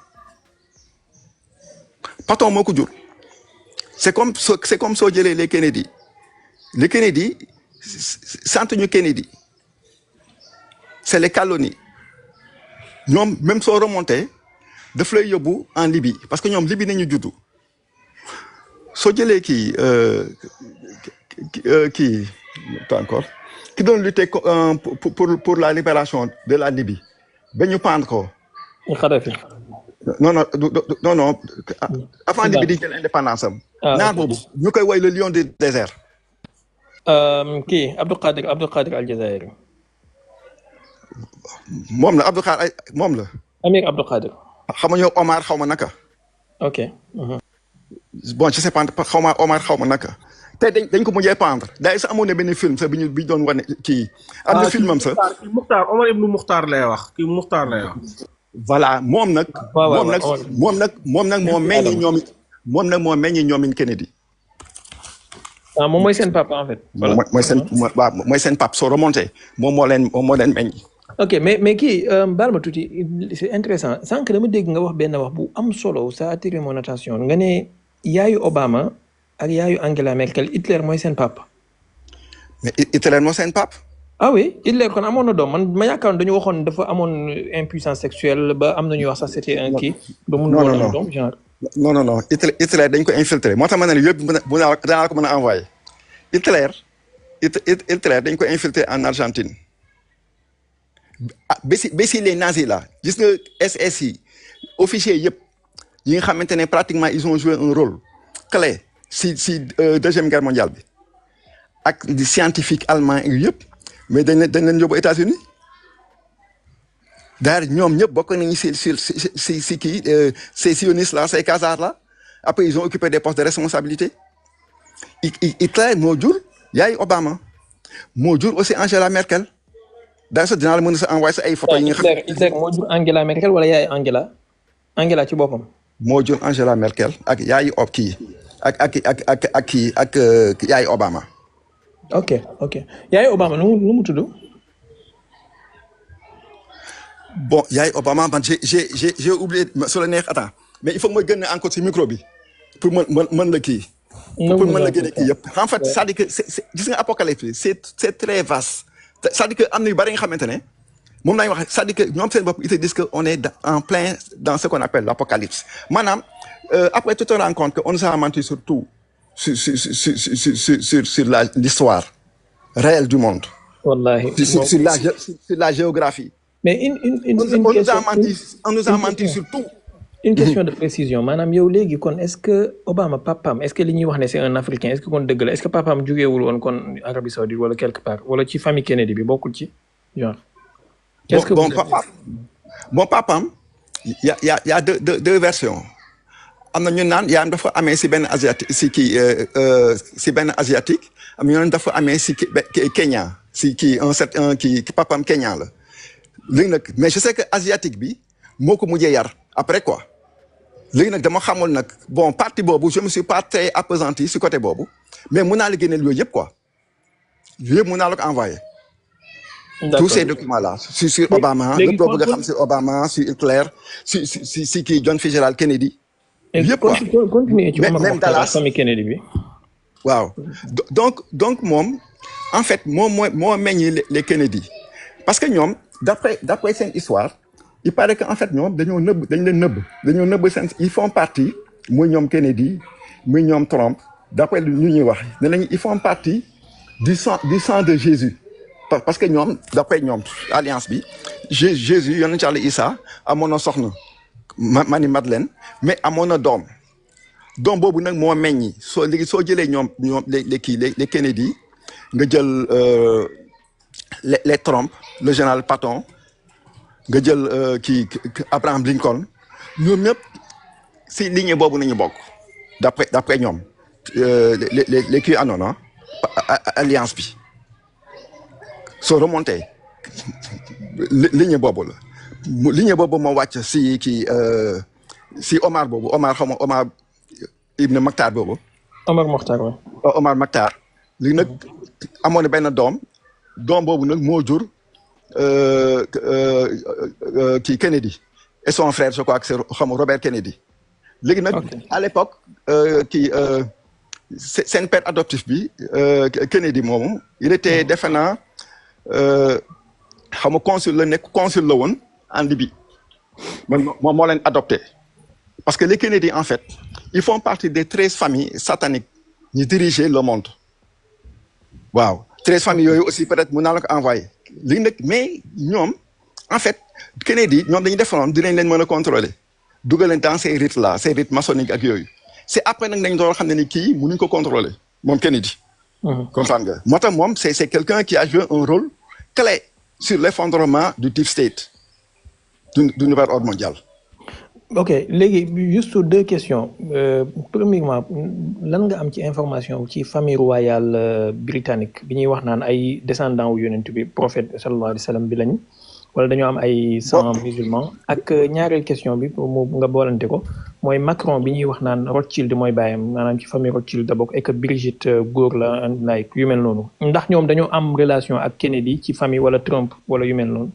moo ko jur c'est comme soo jëlee les Kennedy santuñu Kennedy c'est les colonies ñoom même soo remonté daf lay yóbbu en Libye parce que ñoom Libye nañu juddu soo jëlee kii encore qui doon lutter pour la libération de la Libye ba ñu pendre ko. Kadhafi. non avant Libye di jël indépendance am. naar boobu ñu koy woy le lion du désert. kii Abdou Qadir Al-Jazairi. moom la Abdou Qadir moom la. Amir Abdou Qadir. xam nga ñëw Omar xaw ma naka. ok. bon je sais pas xaw ma Omar xaw ma naka. te dañ ko mujjee pendre day sa amoon na benn film sax bi ñu doon wane kii. am na filmam sax. Muxtaar Omar ibnu Muxtaar lay wax kii Muxtaar lay wax. voilà moom nag. moom nag moo meññi ñoom moom nag moo meññi ñoomin Kennedy. moom mooy seen papa en fait. voilà mooy seen papa soo remonté moom moo leen meññ. ok mais kii baal ma tuuti c'est intéressant sànq dama dégg nga wax benn wax bu am solo ça a attiré mon attention nga ne yaayu Obama ak yaayu Angela Merkel Hitler mooy seen papa. mais Hitler mooy seen papa. ah oui Hitler kon amoon na doom man ma yaakaaroon dañu waxoon dafa amoon impuissance sexuelle ba am na ñuy wax sax c'était un kii. ba mun woon am doom genre. non Hitler dañ ko infiltré moo tax ma ne la yëpp danaa ko mën a envoyé Hitler dañ ko infiltré en Argentine ba si les nazis là gis nga SS yi officiers yëpp yi nga xamante ne pratiquement ils ont joué un rôle clé si deuxième guerre mondiale bi ak di scientifique allemand yëpp mais dañ leen yóbbu États-Unis d'ailleurs ñoom ñëpp bokk nañu si kii ces sionistes là ces khazars là après ils ont occupé des postes de responsabilité Hitler moo jur yaay Obama moo jur aussi Angela Merkel d'ailleurs sax dinaa la mën a envoyer sa ay photos yi nga xam Hitler moo jur Angela Merkel wala yaay Angela ci boppam. moo jur Angela Merkel ak yaay kii ak yaay Obama. ok yaay Obama nu mu tudd. bon yaay Obama man j'ai oublié sur le neex attends mais il faut que ma génne encore ci micro bi pour mën la kii. pour mën la génne kii yëpp en fait c'est-à-dire que gis nga apocalypse bi c'est très vaste c'est-à-dire que am na yu bari nga xamante ne moom la ñu wax c'est-à-dire que ñoom seen bopp ils te disent que on est en plein dans ce qu'on appelle l'apocalypse maanaam après tu te rends compte que on nous a menti sur tout sur l'histoire réelle du monde. wallahi sur la géographie. mais on nous a menti sur tout. une question de précision maanaam yow léegi kon est-ce que Obama papaam est-ce que li ñuy wax ne c'est un africain est-ce que kon dëgg la est-ce que papaam jógeewul woon kon Arabie Saoudite wala quelque part wala ci famille Kennedy bi bokkul ci genre. qu'est-ce que bon papaam y a deux versions am na ñu naan yaayam dafa amee si benn asiatique si benn asiatique am ñu naan dafa amee si Kenya si kii papaam Kenya la léegi nag mais je sais que asiatique bi moo ko mujjee yar après quoi. léegi nag dama xamul nag bon partie boobu je me suis pas très appesanti si côté boobu mais mun naa la génneel yooyu yëpp quoi yooyu yëpp mun naa la ko envoyer. tous ces documents là sur Obama lépp loo bëgg a xam sur Obama sur Hitler si kii John Fitzgerald Kennedy. yëpp quoi continuer ci même Dallas famille Kennedy bi. waaw donc moom en fait moo meññi les Kennedy parce que ñoom d'après seen histoire il paraît que en fait ñoom dañoo nëbb seen ils font partie muy ñoom Kennedy muy ñoom Trump d'après ñu ñuy wax ne nañu ils font partie du sang de Jésus parce que ñoom d'après ñoom alliance bi Jésus yonent Yàlla Isa amoon na soxna mani Madeleine mais amoon na doom boobu nag moo meññi soo jëlee ñoom les Kennedy nga jël les Trump le général Patton nga jël Abraham Lincoln ñoom ñëpp si lignée boobu nañu bokk d'après ñoom les kii anoona alliance bi soo remonté lignée boobu moo wàcc si Omar boobu Omar Ibn Maktar boobu. Omar Mokhtar waaw. Omar Maktar léegi nag amoon na benn doom boobu nag moo jur Kennedy et son frère je crois que c'est Robert Kennedy. léegi nag à l'époque seen père adoptif bi Kennedy moomu il était defe naa consul la woon en Libye moom moo leen adopté parce que les Kennedy en fait ils font partie des 13 familles sataniques ñi diriger le monde waaw 13 familles yooyu aussi peut-être mun naa la ko envoyer léegi nag mais ñoom en fait Kennedy ñoom dañuy defaroon dinañ leen mën a contrôler dugal leen dans ces rites là ces rites maçonniques ak yooyu c'est après nag dañ doon xam ne ni kii mënuñ ko contrôler moom Kennedy. comprendre nga moo tax moom c'est quelqu'un qui a joué un rôle clé sur l'effondrement du deep state du nouvel ordre mondial. ok léegi juste 2 questions premièrement lan nga am ci information ci famille royale britannique bi ñuy wax naan ay descendants wu yonent bi prophète sallallahu alayhi wa sallam bi lañ wala dañoo am ay sang musulman ak ñaareel question bi nga boolante ko mooy Macron bi ñuy wax naan Rothschild mooy bàyyam maanaam ci famille Rothschild da bokk et que Brigitte góor la like yu mel noonu ndax ñoom dañoo am relation ak Kennedy ci famille wala Trump wala yu mel noonu.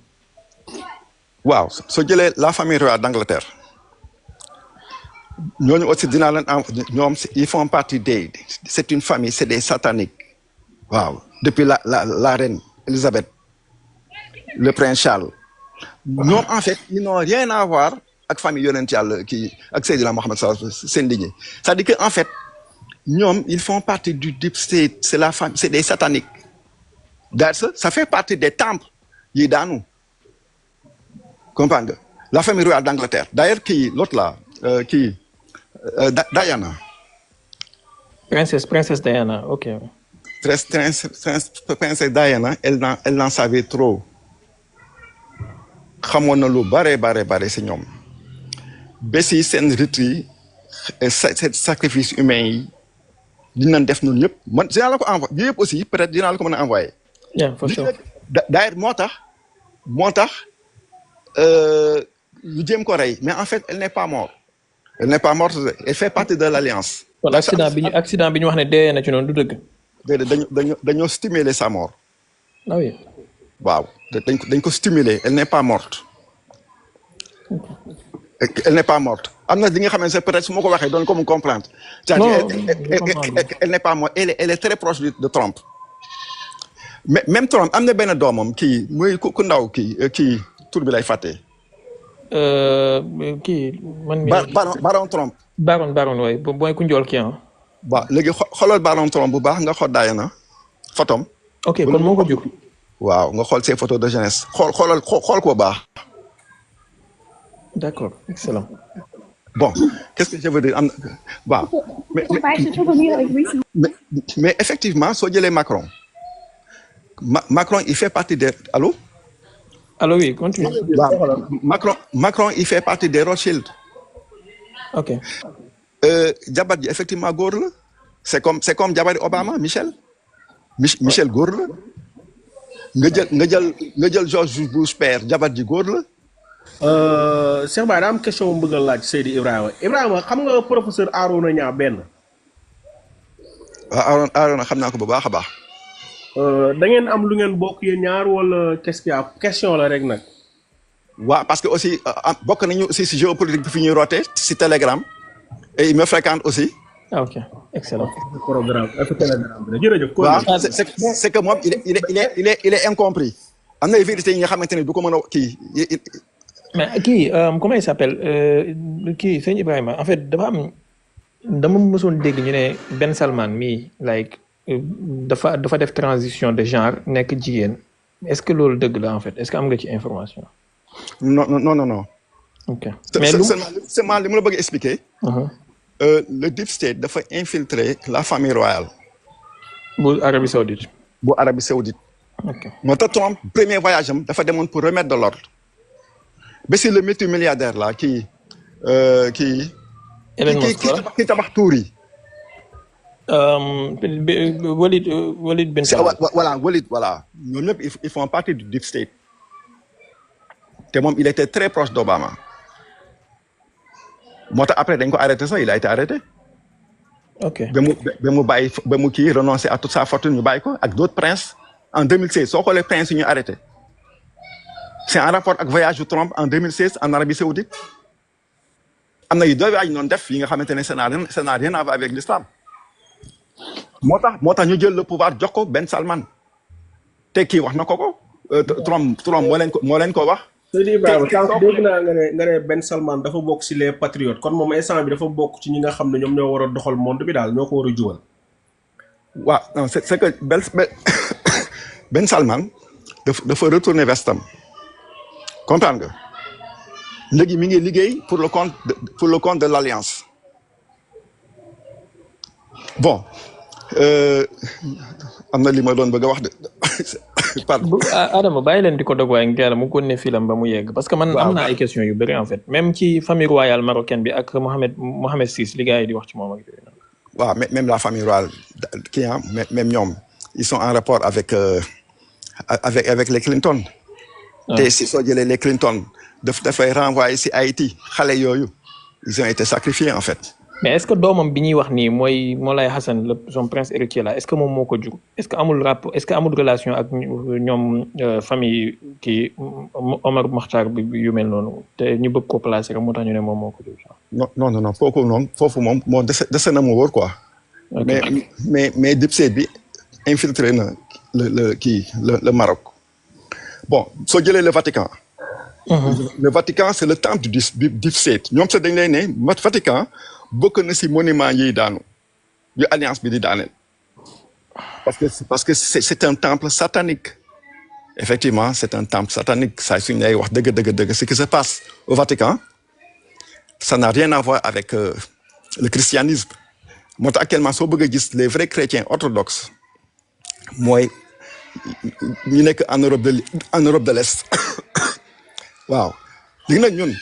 waaw soo jëlee la famille royale d'Angleterre ñooñu aussi dinaa leen ñoom ils font partie c'est une famille c'est des sataniques waaw depuis la reine Elisabeth le prince Charles ñoom en fait ils n'ont rien à voir ak famille yonent Yàlla kii ak Seydina Mohamed sallallahu alayhi wa sallam seen lignée c'est-à-dire que en fait ñoom ils font partie du deep state c'est la famille c'est des sataniques d'ailleurs ça fait partie des temples yi daanu comprendre nga la famille royale d'Angleterre d'ailleurs l'autre là Diana. Princesse Diana, ok. Princesse Diana, elle n'en savait trop. xamoon na lu bare si ñoom. ba si seen rites yi sacrifice humain yi dinañ def ñun ñëpp man dinaa la ko envoyer bi yëpp aussi peut-être dinaa la ko mën a envoyer. Yeah, for sure. D'ailleurs moo tax ñu jéem ko rey mais en fait elle n'est pas morte. Elle n'est pas morte, elle fait partie de l'alliance. Kon accident bi ñu wax ne dee na ci noonu du dëgg. dañoo stimuler sa mort. Ah oui. waaw dañ ko stimuler elle n'est pas morte. Elle n'est pas morte am na li nga xam ne peut-être su ma ko waxee doon ko mu comprendre. Elle n'est pas morte elle est très proche de Trump. mais même Trump am na benn doomam kii muy ku ndaw kii tur bi lay fàtte. Baron Trump. Baron waay booy ku njool kii ah. waaw léegi xoolal Baron Trump bu baax nga xool Diana photom. ok kon moo ko jur. waaw nga xool ses photos de jeunesse xool ko baax. D'accord, excellent. Bon, qu'est-ce que je veux dire waaw mais effectivement soo jëlee Macron il fait partie des allô. Allô oui, continue. Macron il fait partie des Rothschild. Ok. jabar ji effectivement góor la c'est comme jabari Obama Michel góor la nga jël George Bush père jabar ji góor la. Cheikh Baye daa am question bu bëgg a laaj Seydi Ibrahima xam nga professeur Arona Niang benn. waaw Arona xam naa ko bu baax a baax. da ngeen am lu ngeen bokk yéen ñaar wala qu'est-ce qu'il y a question la rek nag. waaw parce que aussi bokk nañu aussi si géopolitique bi fi ñuy rootee si Telegram et il me fréquente aussi. Ah, ok, excellent. programme télégramme jërëjëf. waaw c'est que moom il est incompris am na vérité yi nga xamante ne du ko mën a kii. mais kii comment il s'appelle kii sëñ Ibrahima en fait dama mësoon dégg ñu ne Ben Salman mii like dafa def transition de genre nekk jigéen est-ce que loolu dëgg la en fait est-ce que am nga ci information. non. ok mais seulement li ma la bëgg expliquer. le deep state dafa infiltrer la famille royale. bu Arabie Saoudite. ok moo tax Trump premier voyage am dafa demoon pour remettre de l'ordre ba si le multimilliardaire là kii. ki tabax tuur yi. Walid bin Talal. voilà ñoom ñëpp ils font partie du deep state te moom il était très proche d'Obama moo tax après dañ ko arrêté sax il a été arrêté. ok ba mu kii renoncer à toute sa fortune ñu bàyyi ko ak d'autres princes en 2016 soo xoolee princes yi ñu arrêté c'est en rapport ak voyage du Trump en 2016 en Arabie Saoudite am na yu doy waay noonu def yi nga xamante ne ça n'a rien à voir avec l'islam moo tax ñu jël le pouvoir jox ko Ben Salman te kii wax na ko Trump moo leen ko wax. Seydi Ibrahima sànq dégg naa nga ne Ben Salman dafa bokk ci les patriotes kon moom instant bi dafa bokk ci ñi nga xam ne ñoom ñoo war a doxal monde bi daal ñoo ko war a jubal. waaw non c'est que Ben Salman dafa retourner vestam comprendre nga léegi mi ngi liggéey pour le compte de l'alliance bon am na li ma doon bëgg a wax de. pardon Adama bàyyi leen di ko dog waaye ngeen mu ko ne filam ba mu yegg parce que man am naa ay questions yu bëri en fait même ci famille royale marocaine bi ak Mohamed VI li gars yi di wax ci moom ak yooyu noonu. waaw même la famille royale kii même ñoom ils sont en rapport avec les Clinton. te si soo jëlee les Clinton dafay renvoyer si Haïti xale yooyu ils ont été sacrifiés en fait. mais est-ce que doomam bi ñuy wax nii mooy Moulay Hassan son prince héritier là est-ce que moom moo ko jur est-ce que amul relation ak ñoom famille kii Omar Makhtar bi yu mel noonu te ñu bëgg ko placer rek moo tax ñu ne moom moo ko jur. non foofu moom moo dese na mu wóor quoi. mais deep state bi infiltré na le Maroc. bon soo jëlee le Vatican. le Vatican c'est le temple du deep state ñoom sax dañ lay ne Vatican. bokk na ci monument yi daanu yu alliance bi di daaneel parce que c'est un temple satanique effectivement c'est un temple satanique saa suñu lay wax dëgg ce qui se passe au Vatican ça n'a rien à voir avec le christianisme moo tax actuellement soo bëgg a gis les vrais chrétiens orthodoxes mooy ñu nekk en Europe de l'Est waaw léegi nag ñun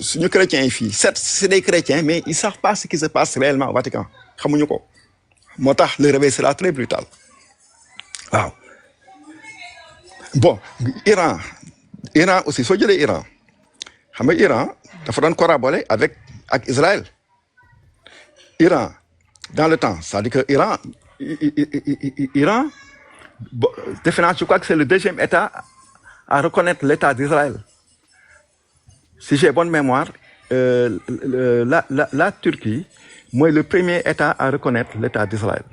suñu chrétiens yi fii certes c'est des chrétiens mais ils savent pas ce qui se passe réellement au Vatican xamuñu ko moo tax le réveil sera très brutal waaw bon Iran aussi soo jëlee Iran xam nga Iran dafa doon collaborer ak Israël Iran dans le temps c'est-à-dire que Iran defe naa je crois que c'est le deuxième État à reconnaître l'État d'Israël. Si j'ai bonne mémoire, la Turquie, moi, le premier État à reconnaître l'État d'Israël.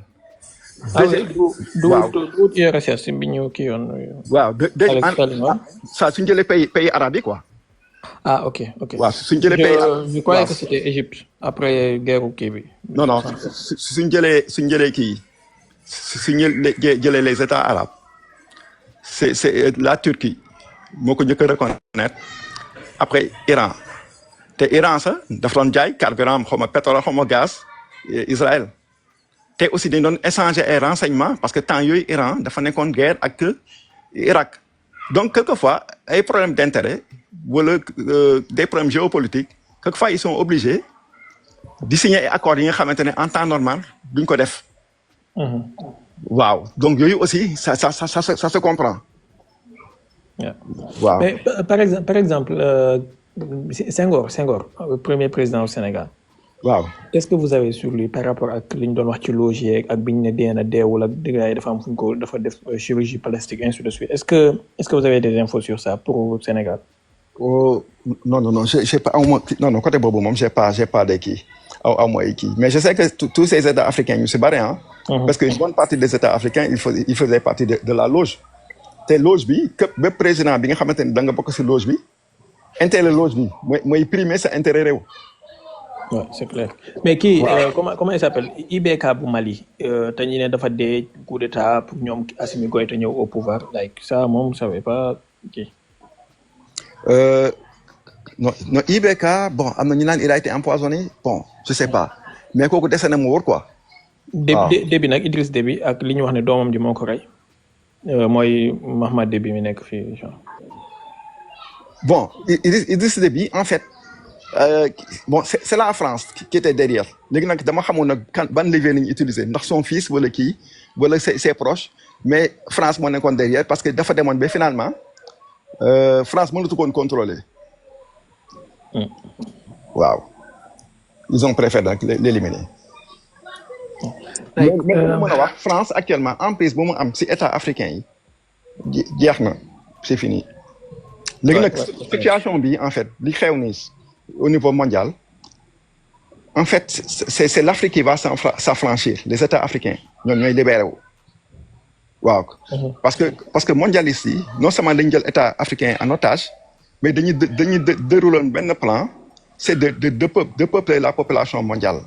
Ça, c'est les pays arabes, quoi. Ah, ok. Ouais, je croyais que c'était Égypte, après guerre au Kébi. Non, les États arabes. C'est la Turquie. Moi, que je peux reconnaître. Après Iran te Iran sax dafa doon jaay carburant xaw ma pétrole xaw ma gaz Israël te aussi dañ doon échanger ay renseignements parce que temps yooyu Iran dafa nekkoon guerre ak Irak donc quelquefois ay problèmes d'intérêt wala des problèmes géopolitiques quelquefois ils sont obligés di signer ay accords yi nga xamante ne en temps normal duñ ko def. waaw donc yooyu aussi ça se comprend. Yeah. Wow. Mais par exemple, Senghor, premier président au Sénégal. Wow. Qu'est-ce que vous avez sur lui par rapport à ce qu'on a logique, à la chirurgie plastique, ainsi de suite. Est-ce que vous avez des infos sur ça pour le Sénégal? Oh, non, j'ai pas, non, côté Bobo, j'ai pas des qui. à moi qui. Mais je sais que tous ces États africains, ils se barrent, hein. Parce qu'une bonne partie des États africains, ils faisaient partie de la loge. Te loge bi, que le président, bien que dans la loge bi, intérêt loge bi, moi il prime ça intérêt. Ouais, c'est clair. Mais comment il s'appelle? IBK bu Mali. T'as dit qu'il dafa des coup d'état pour ñom Assimi Goïta ñëw au pouvoir. Like ça, moi, je savais pas. Okay. Non, IBK, bon, il a été empoisonné. Bon, je sais pas. Mais kooku dese na mu wóor quoi. Déby nag Idriss Déby ak li ñu wax ne doomam ji moo ko rey. Mooy Mahamad Déby mi nekk fii genre. Bon, Idriss Déby, en fait, bon, c'est la France qui était derrière. Les gens qui ban levier nañu utiliser ndax son fils wala kii wala ses proches mais France moo nekkoon derrière parce que dafa demoon ba finalement France mënatu koon contrôler. Waaw. Ils ont préféré donc l'éliminer. Mais France actuellement en plus bu mu am ci état africain yi jeex na c'est fini. Léegi nag situation bi en fait li xew ni au niveau mondial, en fait, c'est l'Afrique qui va s'affranchir, les États africains. Nous sommes libérés. Wow. Parce que mondialistes ici, non seulement les États africains en otage, mais ils déroulent un plan, c'est de peupler la population mondiale.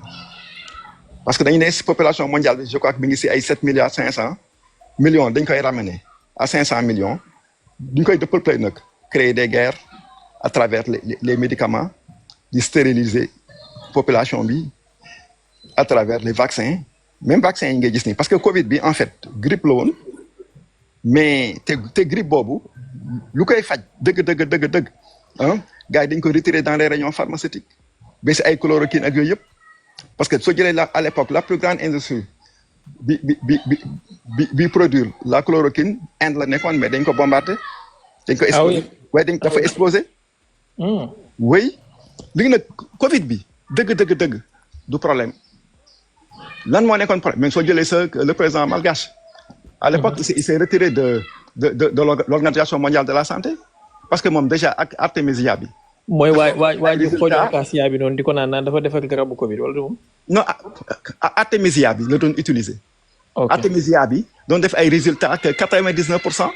Parce que dans la population mondiale, je crois que c'est 7 milliards 500 millions, ils ont ramener à 500 millions. Ils ont peupler, créer des guerres à travers les médicaments, de stériliser la population à travers les vaccins. Même vaccins, parce que Covid, en fait, grippe la woon, mais te grippe boobu lu koy faj dëgg gars yi dañ ko retirer dans les rayons pharmaceutiques ba si ay chloroquine ak yooyu yëpp parce que soo jëlee à l'époque la plus grande industrie bi produire la chloroquine Inde la nekkoon mais dañ ko bombardé dañ ko explosé waaye dañ dafa explosé oui léegi nag Covid bi dëgg du problème lan moo nekkoon problème mais soo jëlee le président malgache à l'époque il s'est retiré de l'Organisation mondiale de la santé parce que moom déjà ak Artemisia bi mooy waa ji xooj acacia bi noonu di ko naan dafa defar garabu Covid wala du moom non Artemisia bi la doon utiliser Artemisia bi doon def ay résultats que 99%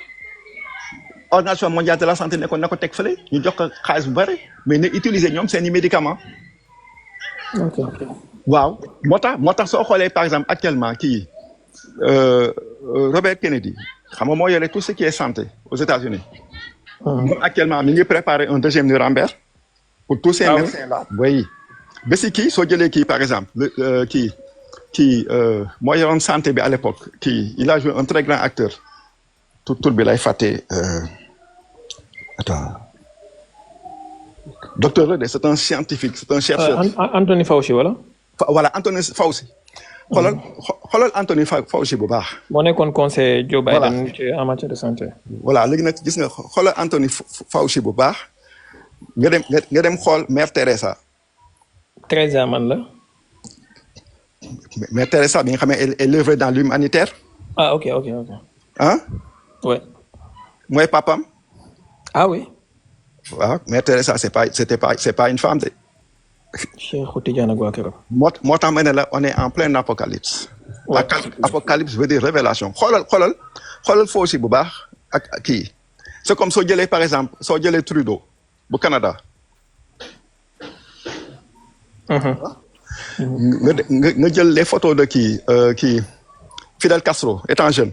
Organisation mondiale de la santé nekkoon na ko teg fële ñu jox ko xaalis bu bëri mais ne utiliser ñoom seeni médicaments waaw moo tax soo xoolee par exemple actuellement kii Robert Kennedy xam nga moo yore tout ce qui est santé aux États-Unis moom actuellement mi ngi préparer un deuxième Nuremberg pour tous ces médecins là oui ba si kii soo jëlee kii par exemple kii moo yoroon santé bi à l'époque kii il a joué un très grand acteur tur bi lay fàtte attends docteur la de c'est un scientifique c'est un chercheur Anthony Fauci voilà Anthony Fauci xoolal Anthony Fauci bu baax. moo nekkoon conseil Joe Biden en matière de santé. voilà léegi nag gis nga xoolal Anthony Fauci bu baax nga dem xool mère Teresa. Teresa man la. mère Teresa bi nga xam ne elle œuvre dans l'humanitaire. ah ok. ah. ouais. mooy papam. ah oui. waaw mère Teresa c'est pas une femme de. moo tax ma ne la on est en plein apocalypse. Apocalypse veut dire révélation xoolal Fauci bu baax ak kii c'est comme soo jëlee par exemple soo jëlee Trudeau bu Canada. nga jël les photos de kii Fidel Castro étant jeune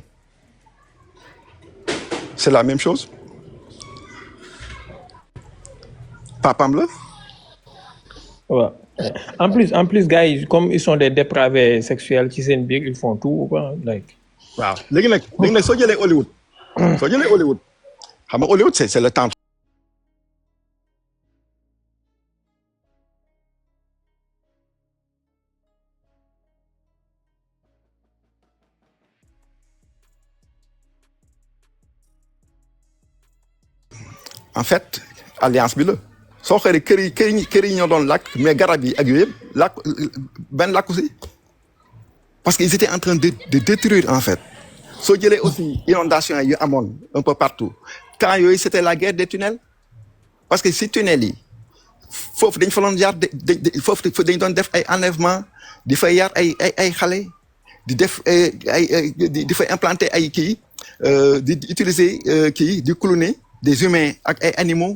c'est la même chose papam la. Ouais. En plus gars yi comme ils sont des dépravés sexuels ci seen biir ils font tout quoi like. waaw léegi nag soo jëlee Hollywood xam nga Hollywood c'est le temps. en fait alliance bi la. soo xoolee kër yi ñoo doon lakk mais garab yi ak yooyu yëpp lakk benn lakku si parce que ils étaient en train de détruire en fait soo jëlee aussi inondation yu amoon un peu partout temps yooyu c'était la guerre des tunnels parce que si tunnels yi foofu dañ fa doon yar foofu dañ doon def ay enlèvement di fa yar ay xale di def di fa implanter ay kii di utiliser kii di cloner des humains ak ay animaux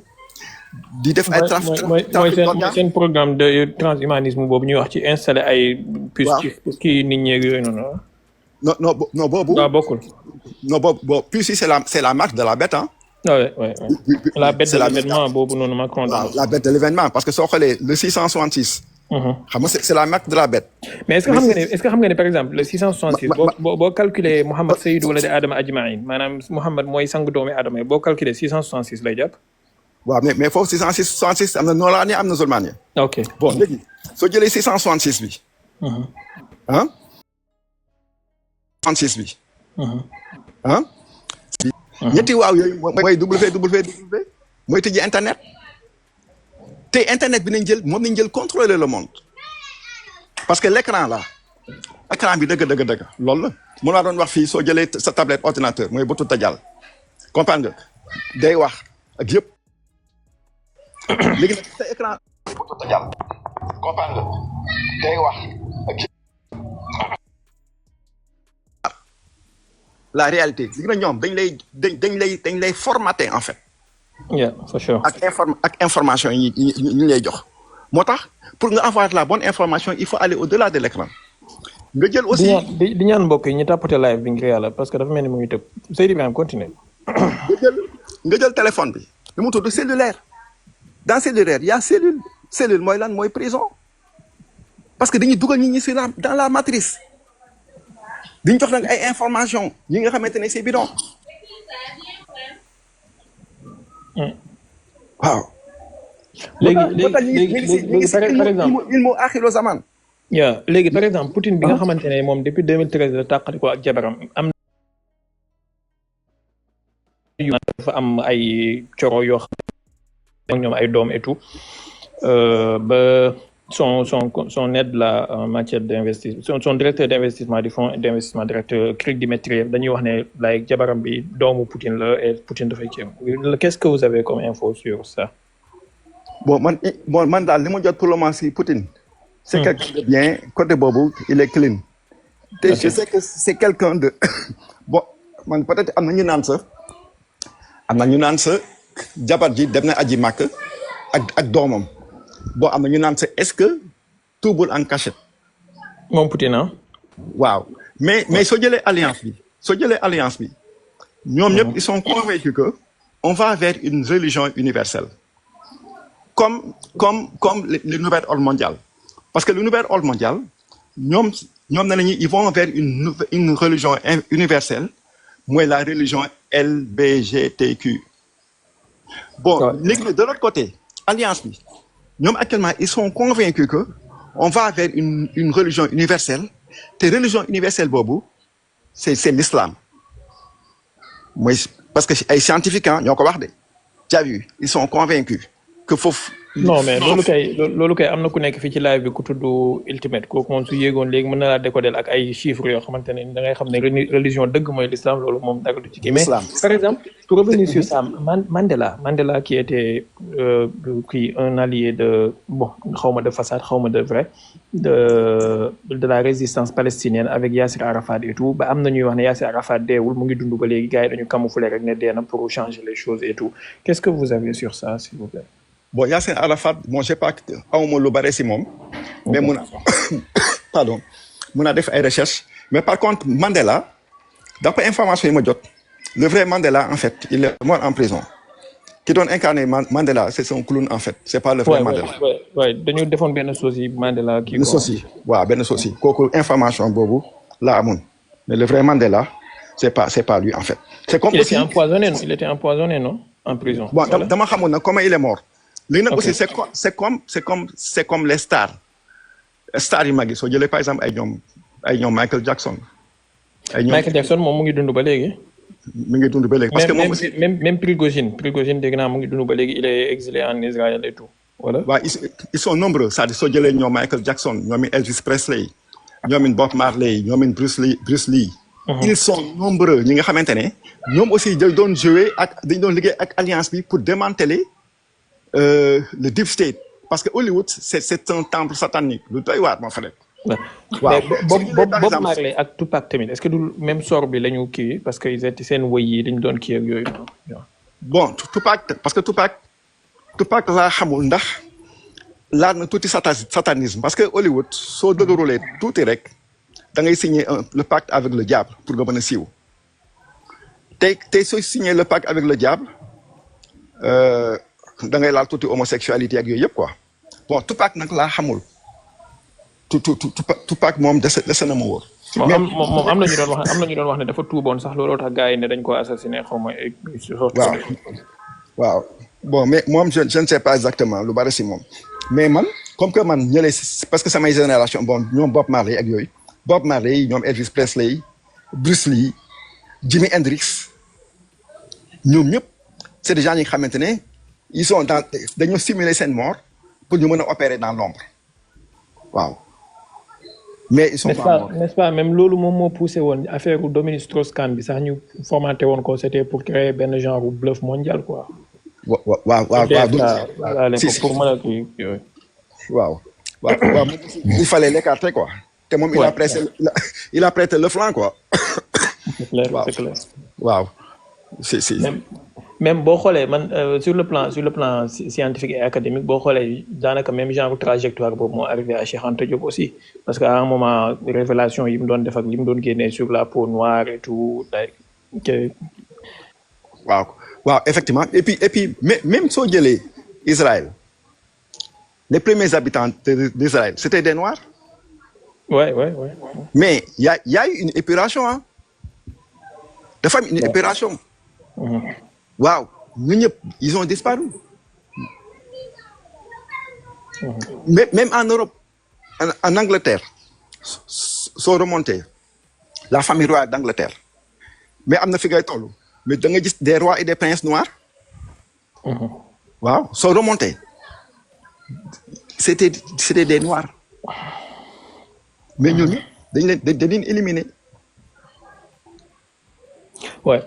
di def ay trafic d'organes seen programme de transhumanisme boobu ñuy wax ci installé ay puces ci kii nit ñeeg yooyu noonu. non boobu. waaw bokkul. non boobu puce yi c'est la marque de la bête hein. Ouais. La bête de l'événement boobu noonu Macron. La bête de l'événement parce que soo xoolee le 666. xam nga c'est la marque de la bête. mais est-ce que xam nga ne par exemple le 666. boo calculer Mouhamed Seydou wala de Adama Ajmaïn maanaam Mouhamed mooy sang doomi Adama yi boo calculer 666 lay jàpp. waaw mais foofu 666 am na noolaani am na zulmaani. ok bon léegi soo jëlee 666 bi. ah. 66 bi. ah. ñetti waaw yooyu mooy www mooy tëjee internet te internet bi nañ jël moom nañ jël contrôler le monde parce que l'écran bi dëgg loolu la mun naa doon wax fii soo jëlee sa tablette ordinateur mooy bëtu tajal comprendre nga day wax ak yëpp léegi nag sa écran bëtu tajal comprendre nga day wax ak yëpp la réalité li nga ñoom dañ lay formater en fait. yeah for sure. ak information yi ñu lay jox. moo tax pour nga avoir la bonne information il faut aller au-delà de l'écran. nga jël aussi di ñaan mbokk yi ñu tapoter live bi ngir yàlla parce que dafa mel ni mu ngi tëb Seydou Ibrahima continuer. nga jël téléphone bi. lu mu tudd cellulaire. dans cellulaire y a cellule mooy lan mooy prison. parce que dañuy dugal nit ñi dans la matrice. diñ jox nag ay information yi nga xamante ne c'est bidon. waaw. léegi par exemple il moo aaxiru zaman. yaa léegi par exemple Poutine bi nga xamante ne moom depuis 2013 la tàqali ko ak jabaram am dafa am ay coro yoo xam ne ñoom ay doom et tout ba son aide la en matière d'investissement son directeur d'investissement du fonds d'investissement directeur Craig Dimitriev dañuy wax ne like jabaram bi doomu Poutine la et Poutine dafay ceeb qu'est-ce que vous avez comme info sur ça? bon man daal li ma jot pour le moment si Poutine. c'est quelqu'un de bien côté boobu il est clean. te je sais que c'est quelqu'un de bon man peut-être am na ñu naan sa jabar ji dem na aji màkk ak doomam. bon am na ñu naan est-ce que tuubul en cachette. moom Poutine ah. waaw mais soo jëlee alliance bi ñoom ñëpp ils sont convaincus que on va vers une religion universelle comme le nouvel ordre mondial parce que le nouvel ordre mondial ñoom ne nañu ils vont vers une religion universelle mooy la religion LBGTQ. bon léegi de l'autre côté alliance bi. ñoom actuellement ils sont convaincus que on va vers une religion universelle te religion universelle boobu c'est l'islam mooy parce que ay scientifiques ñoo ko wax de t'as vu ils sont convaincus que foofu. non mais loolu kay am na ku nekk fii ci live bi ku tudd Ultimate kooku moom su yéegoon léegi mën na laa décoder ak ay chiffres yoo xamante ne da ngay xam ne religion dëgg mooy l'islam loolu moom dara du ci kii mais par exemple pour revenir sur ça Mandela qui était un allié de bon xawma de façade xawma de vrai de la résistance palestinienne avec Yasser Arafat et tout ba am na ñuy wax ne Yasser Arafat deewul mu ngi dund ba léegi gars yi dañu camoufler rek ne dee na pour changer les choses et tout qu'est-ce que vous avez sur ça s'il vous plaît? bon Yasser Arafat bon j'ai pas awma lu bare si moom. mais mun a def ay recherches mais par contre Mandela d'après information yi ma jot le vrai Mandela en fait il est mort en prison qui doon incarner Mandela c'est son clown en fait c'est pas le vrai Mandela. ouais dañu defoon benn sosie Mandela kii benn sosie waaw benn sosie kooku information boobu laa amoon mais le vrai Mandela c'est pas lui en fait. c'est comme aussi il était empoisonné non en prison. bon dama xamoon nag comment il est mort. léegi nag aussi c'est comme les stars yu mag yi soo jëlee par exemple ay ñoom Michael Jackson. Michael Jackson moom mu ngi dund ba léegi. mi ngi dund ba léegi parce que moom aussi même Prigojine dégg naa mu ngi dund ba léegi il est exilé en Israël et tout voilà. waaw ils sont nombreux c'est-à-dire soo jëlee ñoom Michael Jackson ñoom Elvis Presley ñoom Bob Marley ñoom Bruce Lee. ils sont nombreux ñi nga xamante ne ñoom aussi dañ doon jouer dañ doon liggéey ak alliance bi pour démanteler le deep state parce que Hollywood c'est un temple satanique lu doy waar moo fa nekk. waaw mais Bob Marley ak Tupac tamit est-ce que du même sort bi la ñu kii parce que ils étaient seen woy yi dañu doon kii ak yooyu. bon Tupac parce que Tupac laa xamul ndax laal na tuuti satanisme parce que Hollywood soo dëgërulee tuuti rek da ngay signer le pacte avec le diable pour nga mën a siiw tey sooy signer le pacte avec le diable da ngay laal tuuti homosexualité ak yooyu yëpp quoi bon Tupac nag laa xamul Tupac moom dese na ma wóor. moom am na ñu doon wax ne dafa tuuboon sax looloo tax gars yi ne dañ ko assassiné xaw ma. waaw bon mais moom je ne sais pas exactement lu bari si moom mais man comme que man ñële parce que samay génération bon ñoom Bob Marley ak yooyu Bob Marley ñoom Elvis Presley Bruce Lee Jimi Hendrix ñoom ñëpp c'est des gens yi nga xamante ne ils sont dans dañoo simuler seen mort pour ñu mën a opérer dans l'ombre waaw. mais ils sont n'est-ce pas même loolu moom moo poussé woon affaire Dominique Strauss-Kahn bi sax ñu formaté woon ko c'était pour créer benn genre bluff mondial quoi. waaw si pour mën a kii yooyu. waaw il fallait l'écarter quoi. te moom il a prêté le flanc quoi. c'est clair c'est clair. waaw si. même boo xoolee man sur le plan scientifique et académique boo xoolee daanaka même genre trajectoire boobu moo arrivé à Cheikh Anta Diop aussi parce que à un moment révélation yi mu doon def ak li mu doon génnee sur la peau noire et tout waaw effectivement et puis même soo jëlee Israël les premiers habitants d'Israël c'était des noirs. ouais. mais y a eu une épuration hein. dafa am une épuration. waaw ñu ñëpp ils ont disparu. même en Europe en Angleterre soo remonté la famille royale d'Angleterre mais am na fi ngay toll mais da nga gis des rois et des princes noirs. waaw soo remonté c'était des noirs mais ñooñu dañ leen éliminer. ouais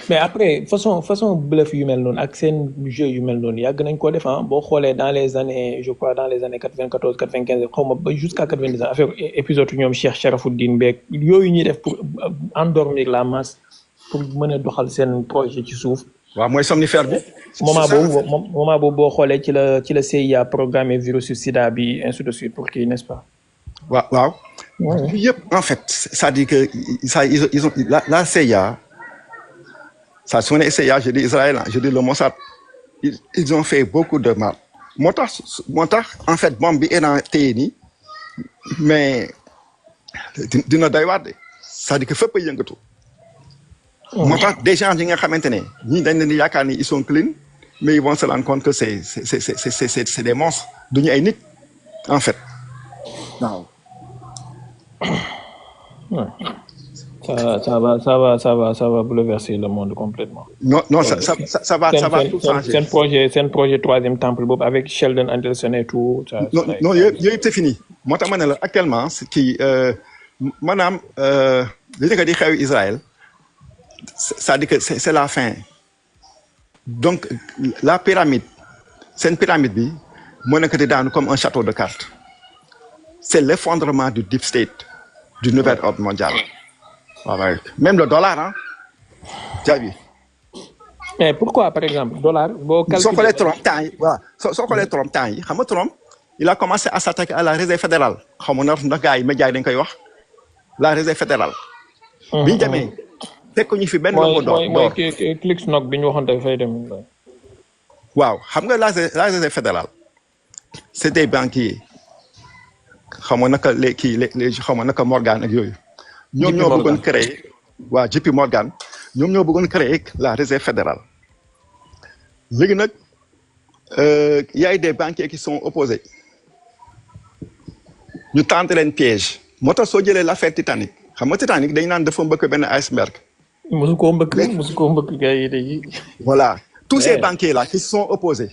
mais après façon bluff yu mel noonu ak seen jeu yu mel noonu yàgg nañ ko def boo xoolee dans les années je crois dans les années 94 95 xaw ma ba jusqu'à 90 ans affaire épisode ñoom Cheikh Sharafuddin beeg yooyu ñuy def pour endormir la masse pour mën a doxal seen projet ci suuf. waaw mooy somnifère bi. moment boobu boo xoolee ci la CIA programmé virus sida bi ainsi de suite pour kii n'est-ce pas. waaw. yëpp en fait c'est-à-dire que ça ils ont la CIA. ça su ma nee CIA je dis Israël je dis le Mossad ils ont fait beaucoup de mal moo tax en fait bombe bi Iran téye nii mais dina doy waar de c'est-à-dire que fépp a yëngatu. moo tax des gens yi nga xamante ne ñii dañ leen di yaakaar ni ils sont clean mais ils vont se rendre compte que c'est des monstres duñu ay nit en fait waaw. Ça va bouleverser le monde complètement. Non, ça va tout changer. C'est un projet troisième temple avec Sheldon Adelson et tout. Non, c'est fini. Moi, actuellement, c'est qui, madame, les gens qui disent Israël, ça dit que c'est la fin. Donc, la pyramide, c'est une pyramide, moi, je suis comme un château de cartes. C'est l'effondrement du deep state, du nouvel ordre mondial. Même le dollar, hein. Tu as vu. Mais pourquoi, par exemple, dollar, Trump, Trump, il a commencé à s'attaquer à la réserve fédérale. La réserve fédérale. Wow, la réserve fédérale. C'est des banquiers. Morgan ak yooyu. ñoom ñoo bëggoon créer JP Morgan ñoom ñoo bëggoon créer la réserve fédérale. léegi nag y a des banquiers qui sont opposés ñu tenté leen piège moo tax soo jëlee l'affaire Titanic xam nga Titanic dañ naan dafa mbëkk benn iceberg. mosu koo mbëkk gars yi dañuy. voilà tous ces banquiers là qui se sont opposés.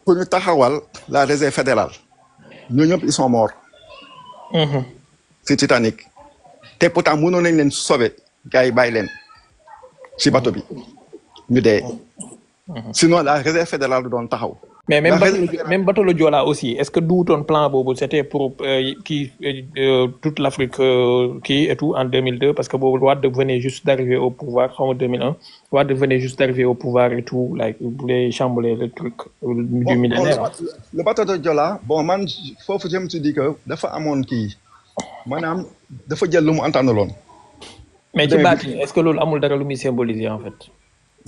pour ñu taxawal la réserve fédérale ñoo ñëpp ils sont morts. ci Titanic. te pourtant mënoon nañ leen sauver gars yi bàyyi leen ci bateau bi ñu dee sinon la réserve fédérale du doon taxaw mais même bateau le Joola aussi est-ce que duutoon plan boobu c'était pour toute l'Afrique et tout en 2002 parce que boobu Wade venait juste d'arriver au pouvoir en 2001 Wade venait juste d'arriver au pouvoir et tout like il voulait chambouler le truc du millénaire. Le bateau de Joola bon man foofu je me suis dit que dafa amoon kii maanaam dafa jël lu mu antanoon. mais ci baatin est-ce que loolu amul dara lu muy symboliser en fait.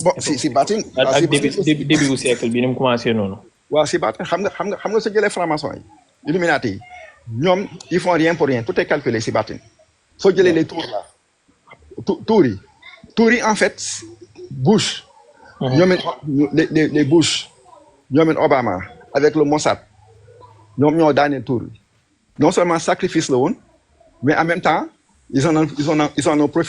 bon si baatin. ak début du siècle bi ni mu commencé noonu. waaw si baatin xam nga sa jëlee franc-maçon yi Illuminati yi ñoom ils font rien pour rien tout est calculé si baatin soo jëlee les tours là tours yi en fait Bush. ñoom les Bush ñoom Obama avec le Mossad ñoom ñoo daaneel tour yi non seulement sacrifice la woon mais en même temps ils en ont profité.